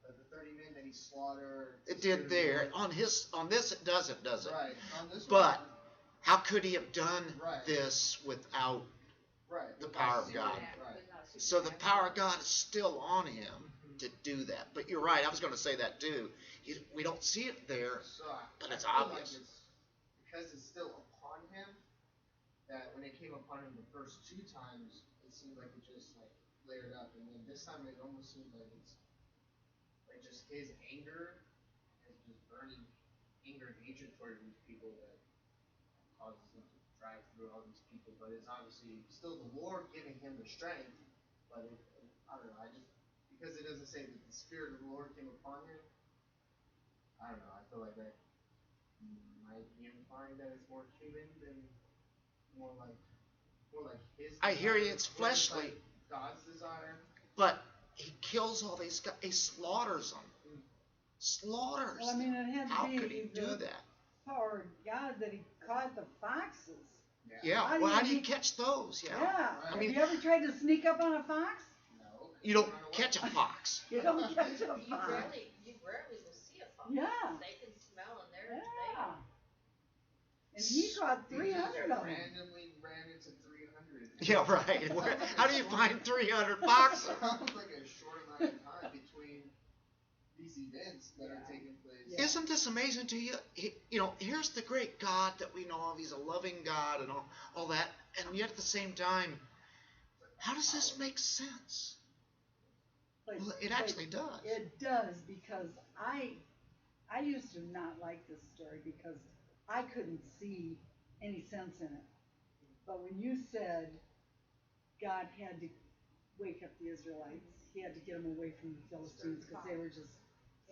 C: the 30 men that he slaughtered.
A: It
C: the
A: did
C: Spirit of the
A: there.
C: Lord-
A: On this it doesn't, does it?
C: Right. On this
A: But
C: one,
A: how could he have done
C: Right.
A: this without
C: right.
A: the power of God?
C: Right.
A: So the power of God is still on him to do that. But you're right, I was going to say that too. We don't see it there,
C: So
A: but it's
C: feel
A: obvious.
C: Like because it's still upon him, that when it came upon him the first 2 times, it seemed like it just like flared up, and then this time it almost seems like it's like just his anger is just burning anger and hatred toward these people that causes him to drive through all these people. But it's obviously still the Lord giving him the strength. But I don't know. I just because it doesn't say that the Spirit of the Lord came upon him. I don't know. I feel like that might be implying that it's more human than more like his.
A: I hear you,
C: desire,
A: it's
C: more just
A: fleshly.
C: like God's desire.
A: But he kills all these guys. He slaughters them. Slaughters
B: Well, I mean,
A: them.
B: it had to
A: How
B: be
A: could he do
B: the
A: that?
B: power of God that he caught the foxes.
A: Yeah. Well, how do you catch those? Yeah.
B: Yeah.
C: I
B: Have
A: mean-
B: you ever tried to sneak up on a fox?
C: No.
A: You don't
C: Run away.
A: catch a fox.
B: You don't catch a
E: You
B: fox.
E: rarely will see a fox.
B: Yeah.
E: They can smell and
B: Yeah. And he caught
C: He
B: 300 of them.
C: randomly ran into 300.
A: Yeah, right. How do you find 300 foxes?
C: Sounds like a short amount of time between these events that are taking place.
B: Yeah.
A: Isn't this amazing to you? Here's the great God that we know of. He's a loving God and all that. And yet at the same time, how does this make sense?
B: But-
A: Well, it
B: but
A: actually does.
B: It does, because I used to not like this story because I couldn't see any sense in it. But when you said God had to wake up the Israelites, he had to get them away from the Philistines because they were just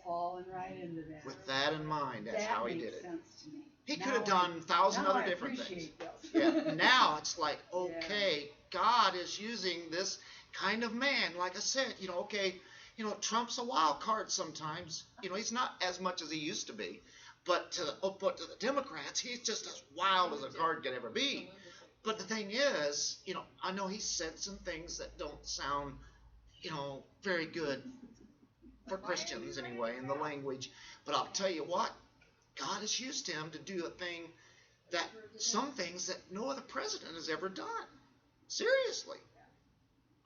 B: falling right into that.
A: With that in mind, that's
B: that
A: how he
B: makes
A: did it.
B: sense to me.
A: He
B: Now
A: could have
B: I-
A: done 1,000
B: now
A: other
B: I
A: different things.
B: appreciate this.
A: Yeah. Now it's like, okay, God is using this kind of man. Like I said, okay, Trump's a wild card sometimes. He's not as much as he used to be. But to the Democrats, he's just as wild as a card could ever be. But the thing is, I know he said some things that don't sound, very good for Christians anyway in the language. But I'll tell you what, God has used him to do some things that no other president has ever done. Seriously.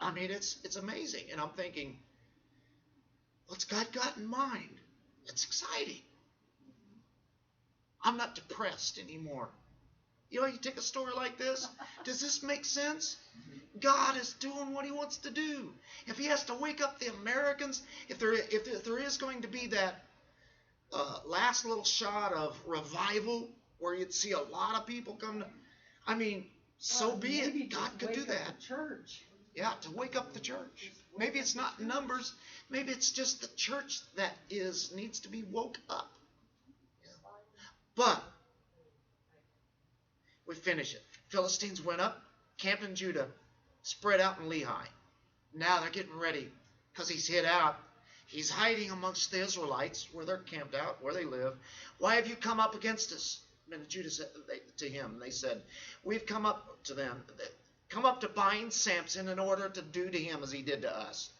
A: I mean, it's amazing. And I'm thinking, what's God got in mind? It's exciting. I'm not depressed anymore. You take a story like this, does this make sense? God is doing what he wants to do. If he has to wake up the Americans, if there is going to be that last little shot of revival where you'd see a lot of people come to, so be
B: Maybe
A: it. God
B: just
A: could do
B: wake up
A: that.
B: the church.
A: Yeah, to wake up the church. Maybe it's not numbers. Maybe it's just the church that needs to be woke up. But we finish it. Philistines went up, camped in Judah, spread out in Lehi. Now they're getting ready because he's hid out. He's hiding amongst the Israelites where they're camped out, where they live. Why have you come up against us? And Judah said to him, they said, we've come up to them, come up to bind Samson in order to do to him as he did to us.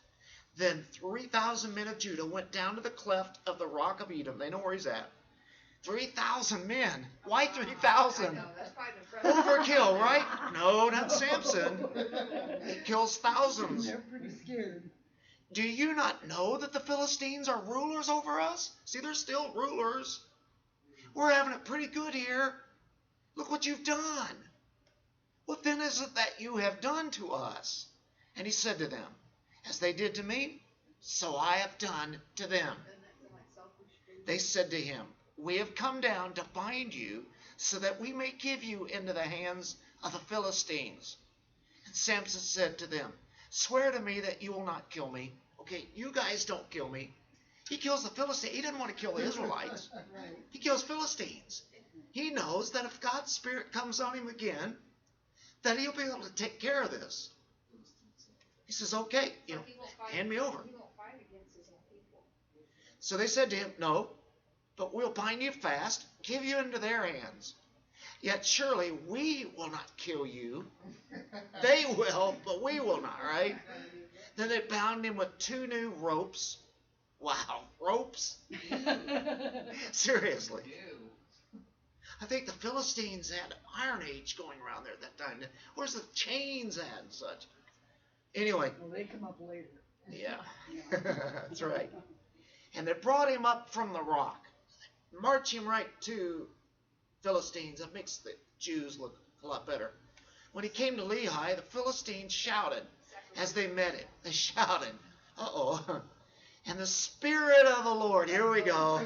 A: Then 3,000 men of Judah went down to the cleft of the rock of Edom. They know where he's at. 3,000 men. Why 3,000?
F: I know, that's probably the
A: Overkill, right? No, not Samson. He kills thousands.
B: They're pretty scared.
A: Do you not know that the Philistines are rulers over us? See, they're still rulers. We're having it pretty good here. Look what you've done. What then is it that you have done to us? And he said to them, as they did to me, so I have done to them. They said to him, we have come down to bind you so that we may give you into the hands of the Philistines. And Samson said to them, swear to me that you will not kill me. Okay, you guys don't kill me. He kills the Philistines. He didn't want to kill the Israelites.
B: Right.
A: He kills Philistines. He knows that if God's Spirit comes on him again, that he'll be able to take care of this. He says, okay,
F: So he won't fight-
A: hand me over.
F: He won't fight against his own people.
A: So they said to him, no, but we'll bind you fast, give you into their hands. Yet surely we will not kill you. They will, but we will not, right? Then they bound him with 2 new ropes. Wow, ropes? Seriously. I think the Philistines had Iron Age going around there at that time. Where's the chains at and such? Anyway.
B: Well, they come up later.
A: Yeah, that's right. And they brought him up from the rock. March him right to Philistines. That makes the Jews look a lot better. When he came to Lehi, the Philistines shouted as they met him. They shouted, uh-oh. And the Spirit of the Lord, here we go.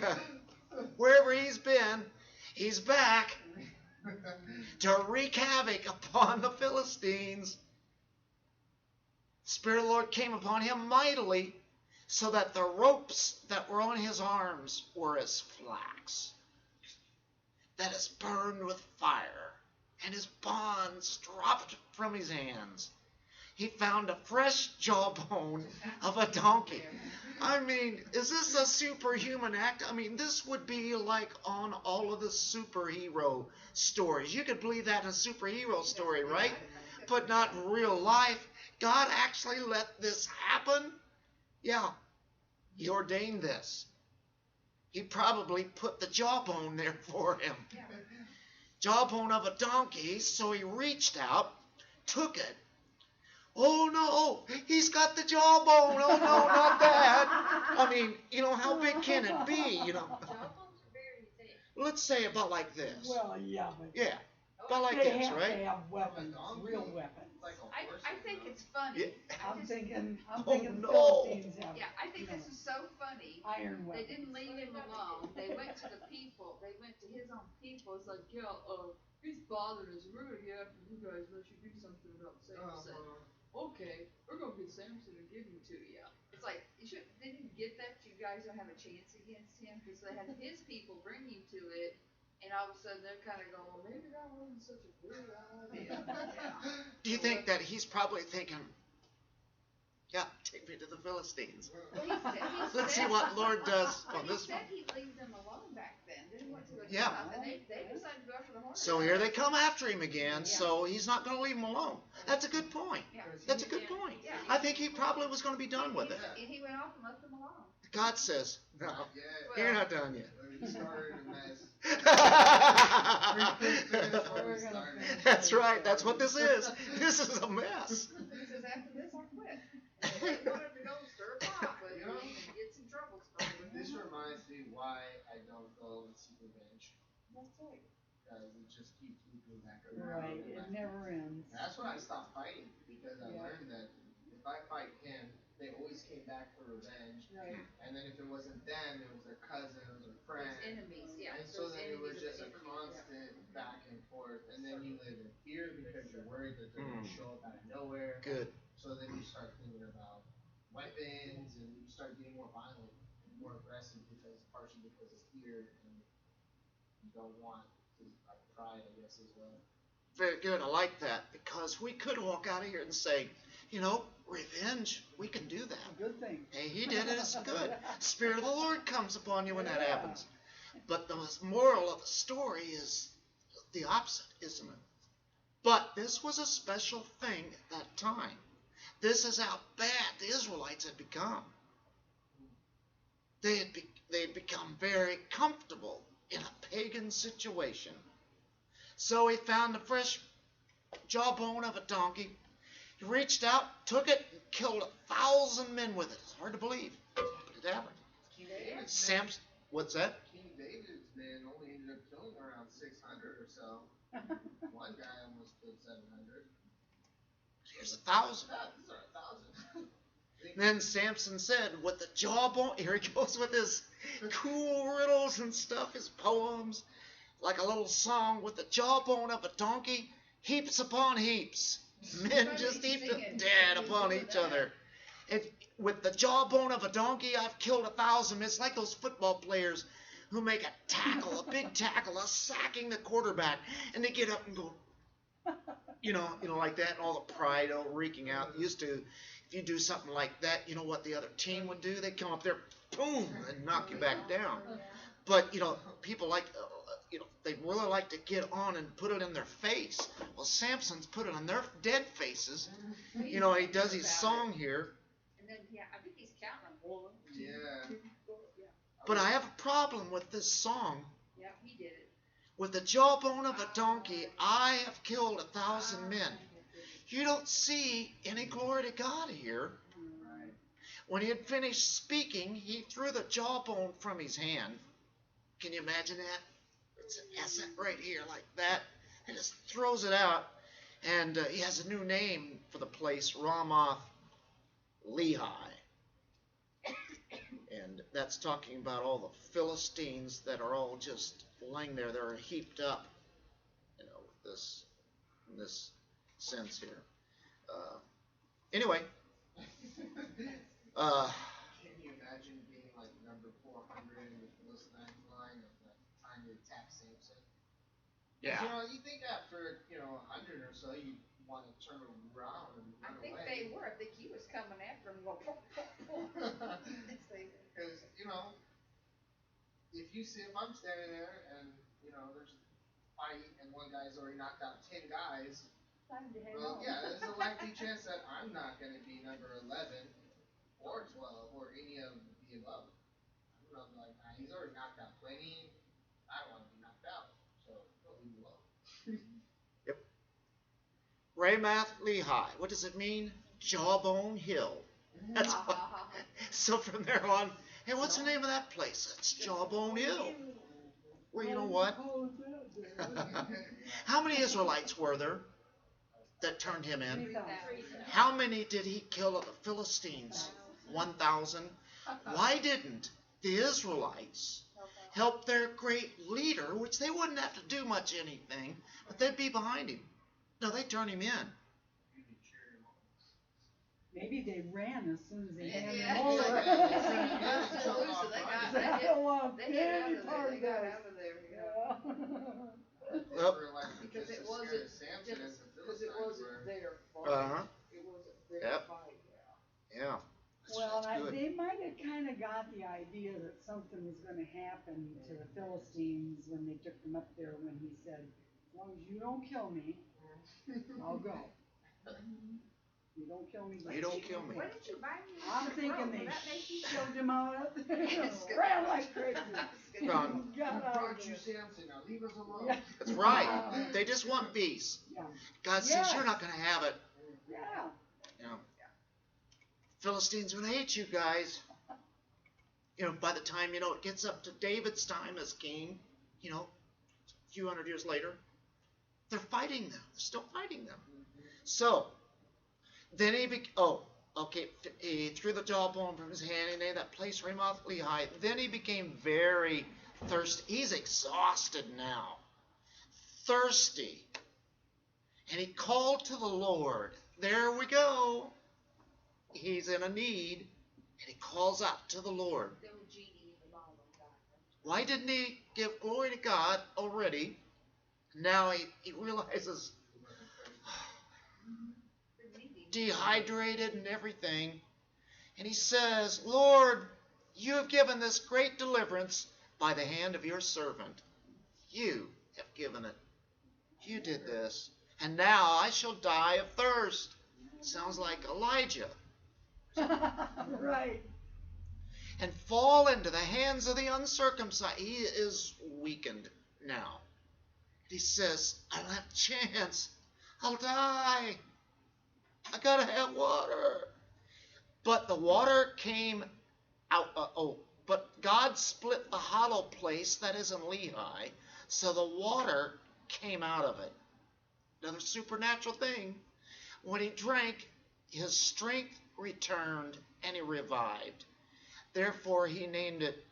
A: Wherever he's been, he's back to wreak havoc upon the Philistines. The Spirit of the Lord came upon him mightily, so that the ropes that were on his arms were as flax that is burned with fire, and his bonds dropped from his hands. He found a fresh jawbone of a donkey. I mean, is this a superhuman act? I mean, this would be like on all of the superhero stories. You could believe that in a superhero story, right? But not in real life. God actually let this happen? Yeah, he ordained this. He probably put the jawbone there for him. Jawbone of a donkey, so he reached out, took it. Oh no, he's got the jawbone. Oh no, not that. I mean, how big can it be,
E: Jawbones are very thin.
A: Let's say about like this.
B: Well, yeah, but
A: Yeah, about like
B: they
A: this,
B: have to
A: right?
B: have weapons, real weapons.
F: I think it's funny.
A: Yeah.
B: I'm thinking
A: Oh,
B: the
A: no.
B: Philistines have,
F: Yeah, I think this is so funny.
B: iron
F: They
B: weapons.
F: didn't leave him alone. They went to the people. They went to his own people. It's like, yeah, he's bothering us. We're gonna get after you guys unless you do something about Samson. Okay, we're gonna get Samson and give him to you. It's like, they didn't get that you guys don't have a chance against him because they had his people bring him to it, and all of a sudden they're kind of going, well, maybe that wasn't such a good idea.
A: Do you think that he's probably thinking, yeah, take me to the Philistines.
F: Well, he
A: Let's see
F: said-
A: what Lord does
F: But
A: on
F: he
A: this
F: said
A: one.
F: he'd leave them alone back then. Then he went to the
A: Yeah.
F: south, and they decided to go after the horse.
A: So here they come after him again, so he's not going to leave him alone. That's a good point.
F: Yeah.
A: That's a good point.
F: Yeah.
A: I think he probably was going to be done with it.
F: And he went off and left them alone.
A: God says, no,
C: Yeah.
A: you're not done yet.
C: He started a mess.
A: That's right. That's what this is. This is a mess.
F: He says, after this, I'll quit. They wanted to go stir a pot with him and get some trouble started.
C: This reminds me why I don't go and seek revenge.
B: That's right.
C: Because it just keeps looping back around.
B: Right,
C: and
B: it
C: back.
B: never ends.
C: That's when I stopped fighting because I
B: Yeah.
C: learned that if I fight him, they always came back for revenge.
B: Right.
C: And then if it wasn't them, it was their cousins or friends.
F: There's enemies, yeah.
C: And so
F: There's
C: then it was
F: enemies
C: just a
F: of the enemy,
C: constant back and forth. And then you live in fear because you're worried that they're going to show up out of nowhere.
A: Good.
C: So then you start thinking about weapons and you start getting more violent and more aggressive partially because of fear and you don't want to pride, I guess, as well.
A: Very good. I like that because we could walk out of here and say, revenge, we can do that.
B: Good thing.
A: Hey, he did it. It's good. Spirit of the Lord comes upon you when that happens. But the moral of the story is the opposite, isn't it? But this was a special thing at that time. This is how bad the Israelites had become. They had become very comfortable in a pagan situation. So he found the fresh jawbone of a donkey. He reached out, took it, and killed 1,000 men with it. It's hard to believe, but it happened.
C: King David's
A: Samson, what's that?
C: King David's men only ended up killing around 600 or so. One guy almost killed 700.
A: Here's 1,000.
C: Yeah, these are 1,000.
A: Then Samson said, with the jawbone, here he goes with his cool riddles and stuff, his poems, like a little song, with the jawbone of a donkey, heaps upon heaps. Men just heaped dead upon each other. And with the jawbone of a donkey, I've killed 1,000. It's like those football players who make a tackle, a big tackle, a sacking the quarterback, and they get up and go, like that, and all the pride all reeking out. Used to, if you do something like that, you know what the other team would do? They'd come up there, boom, and knock you back down. But, people like, they really like to get on and put it in their face. Well, Samson's put it on their dead faces. He does his song here.
F: And then, I think he's counting them. 1, 2,
C: Yeah.
F: 3, 4,
A: But I have a problem with this song.
F: Yeah, he did it.
A: With the jawbone of a donkey, I have killed 1,000 men. You don't see any glory to God here.
C: Right.
A: When he had finished speaking, he threw the jawbone from his hand. Can you imagine that? It's an S right here like that. And just throws it out. And he has a new name for the place, Ramoth Lehi. And that's talking about all the Philistines that are all just lying there. They're heaped up, with this sense here. Anyway.
C: Can you imagine being like number 400 in the Philistine line of trying to attack Samson?
A: Yeah.
C: You think after 100 or so, you want to turn around and run away.
F: I think they were. I think he was coming after him.
C: Because if I'm standing there and there's a fight and one guy's already knocked out 10 guys.
F: Time to head
C: Well,
F: home.
C: yeah, there's a likely chance that I'm not going to be number 11 or 12 or any of the above. I'm like, he's already knocked out 20. I don't want to be knocked out, so I'll leave him alone.
A: Yep. Ramoth Lehi. What does it mean? Jawbone Hill. That's what. So from there on, hey, what's the name of that place? It's Jawbone Hill. Well, you know what? How many Israelites were there that turned him in?
B: 3,000.
A: How many did he kill of the Philistines? 1,000. Why didn't the Israelites help their great leader, which they wouldn't have to do much anything, but they'd be behind him? No, they turned him in.
B: Maybe they ran as soon as they handed
F: Yeah.
B: him over.
F: They
B: don't want
F: They got
B: any
F: out of
B: part
F: there.
B: of
F: They got
B: this.
F: out of there.
A: Well,
F: Because it wasn't because it wasn't their fight.
A: Uh-huh.
F: It wasn't their
A: Yep.
F: fight.
A: Yeah.
B: Well,
A: That's good.
B: they might have kind of got the idea that something was going to happen to the Philistines when they took him up there when he said, as long as you don't kill me, I'll go. You don't kill me.
A: You don't kill me.
F: Why didn't you buy me?
B: I'm thinking they
F: that makes you
B: shoved him out up there, ran like crazy.
A: Run.
B: Got out
C: Brought
B: of
C: you
B: there.
C: Samson, now leave us alone.
B: Yeah.
A: That's right. They just want peace.
B: Yeah.
A: God says you're not going to have it.
B: Yeah.
A: Philistines are going to hate you guys. By the time, it gets up to David's time as king, a few hundred years later, they're fighting them. They're still fighting them. So, then he threw the jawbone from his hand and named that place Ramoth Lehi. Then he became very thirsty. He's exhausted now. Thirsty. And he called to the Lord. There we go. He's in a need. And he calls out to the Lord.
F: There was genie in the bottle of God.
A: Why didn't he give glory to God already? Now he realizes dehydrated and everything. And he says, Lord, you have given this great deliverance by the hand of your servant. You have given it. You did this. And now I shall die of thirst. Sounds like Elijah.
B: Right.
A: And fall into the hands of the uncircumcised. He is weakened now. He says, I don't have a chance. I'll die. I gotta have water. But the water came out. But God split the hollow place that is in Lehi, so the water came out of it. Another supernatural thing. When he drank, his strength returned and he revived. Therefore he named it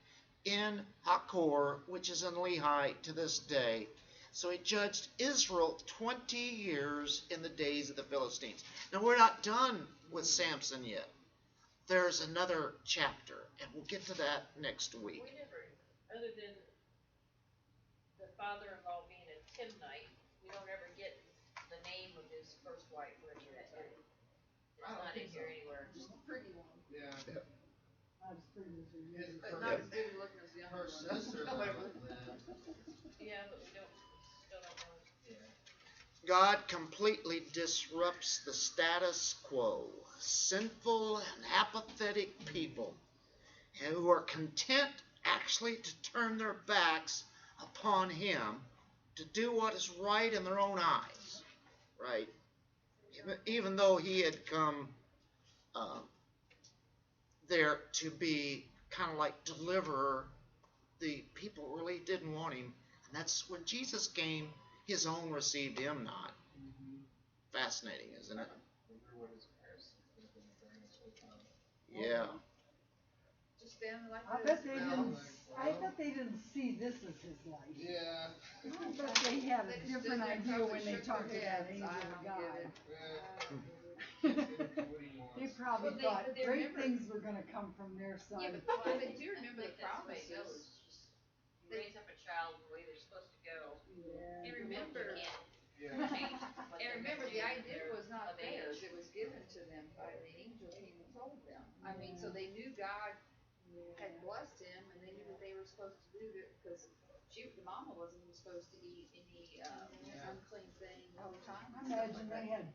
A: En Hakor, which is in Lehi to this day. So he judged Israel 20 years in the days of the Philistines. Now we're not done with Samson yet. There's another chapter, and we'll get to that next week.
E: We never, other than the father-in-law being a Timnite, we don't ever get the name of his first wife or any of that.
C: I don't
E: not in
C: think
E: here
C: so.
E: anywhere.
F: Just a pretty one.
C: Yeah.
B: Not as pretty as your
C: His
B: name.
F: But
C: Her-
F: not as good looking as the
C: Her
F: other one.
C: sister-in-law lived.
E: Yeah, but we still don't know.
C: Yeah.
A: God completely disrupts the status quo. Sinful and apathetic people who are content actually to turn their backs upon Him to do what is right in their own eyes, right? Even though He had come there to be kind of like deliverer, the people really didn't want Him. And that's when Jesus came, His own received Him not. Fascinating, isn't it?
C: Wonder what his parents would have been during this whole time.
A: Yeah.
F: Just standing like
B: I
F: this.
B: bet they
C: Well,
B: didn't,
C: like,
B: I bet they didn't see this as his life.
C: Yeah.
B: I bet they had a
F: They just
B: different
F: stood there and
B: idea
F: probably
B: when they
F: shook
B: talked to
F: their
B: that
F: heads.
B: angel
F: I
B: of
F: don't
B: God.
F: get it.
C: Can't get him to what he wants.
B: They probably
F: Well, they-
B: thought
F: but they
B: great
F: remember-
B: things were gonna come from their son.
F: Yeah, but they do remember the
E: I think that's the way it
F: promises.
E: goes. You raise up a child the way they're supposed to go.
B: Yeah.
F: And remember,
E: You can't
C: Yeah.
E: change what
F: and
E: they're
F: remember
E: gonna
F: the
E: do.
F: idea was not
E: of
F: theirs,
E: age.
F: it was given to them by the angel came and told them. I mean, so they knew God had blessed him and they knew what they were supposed to do because the mama wasn't even supposed to eat any unclean thing all the time.
B: I imagine they had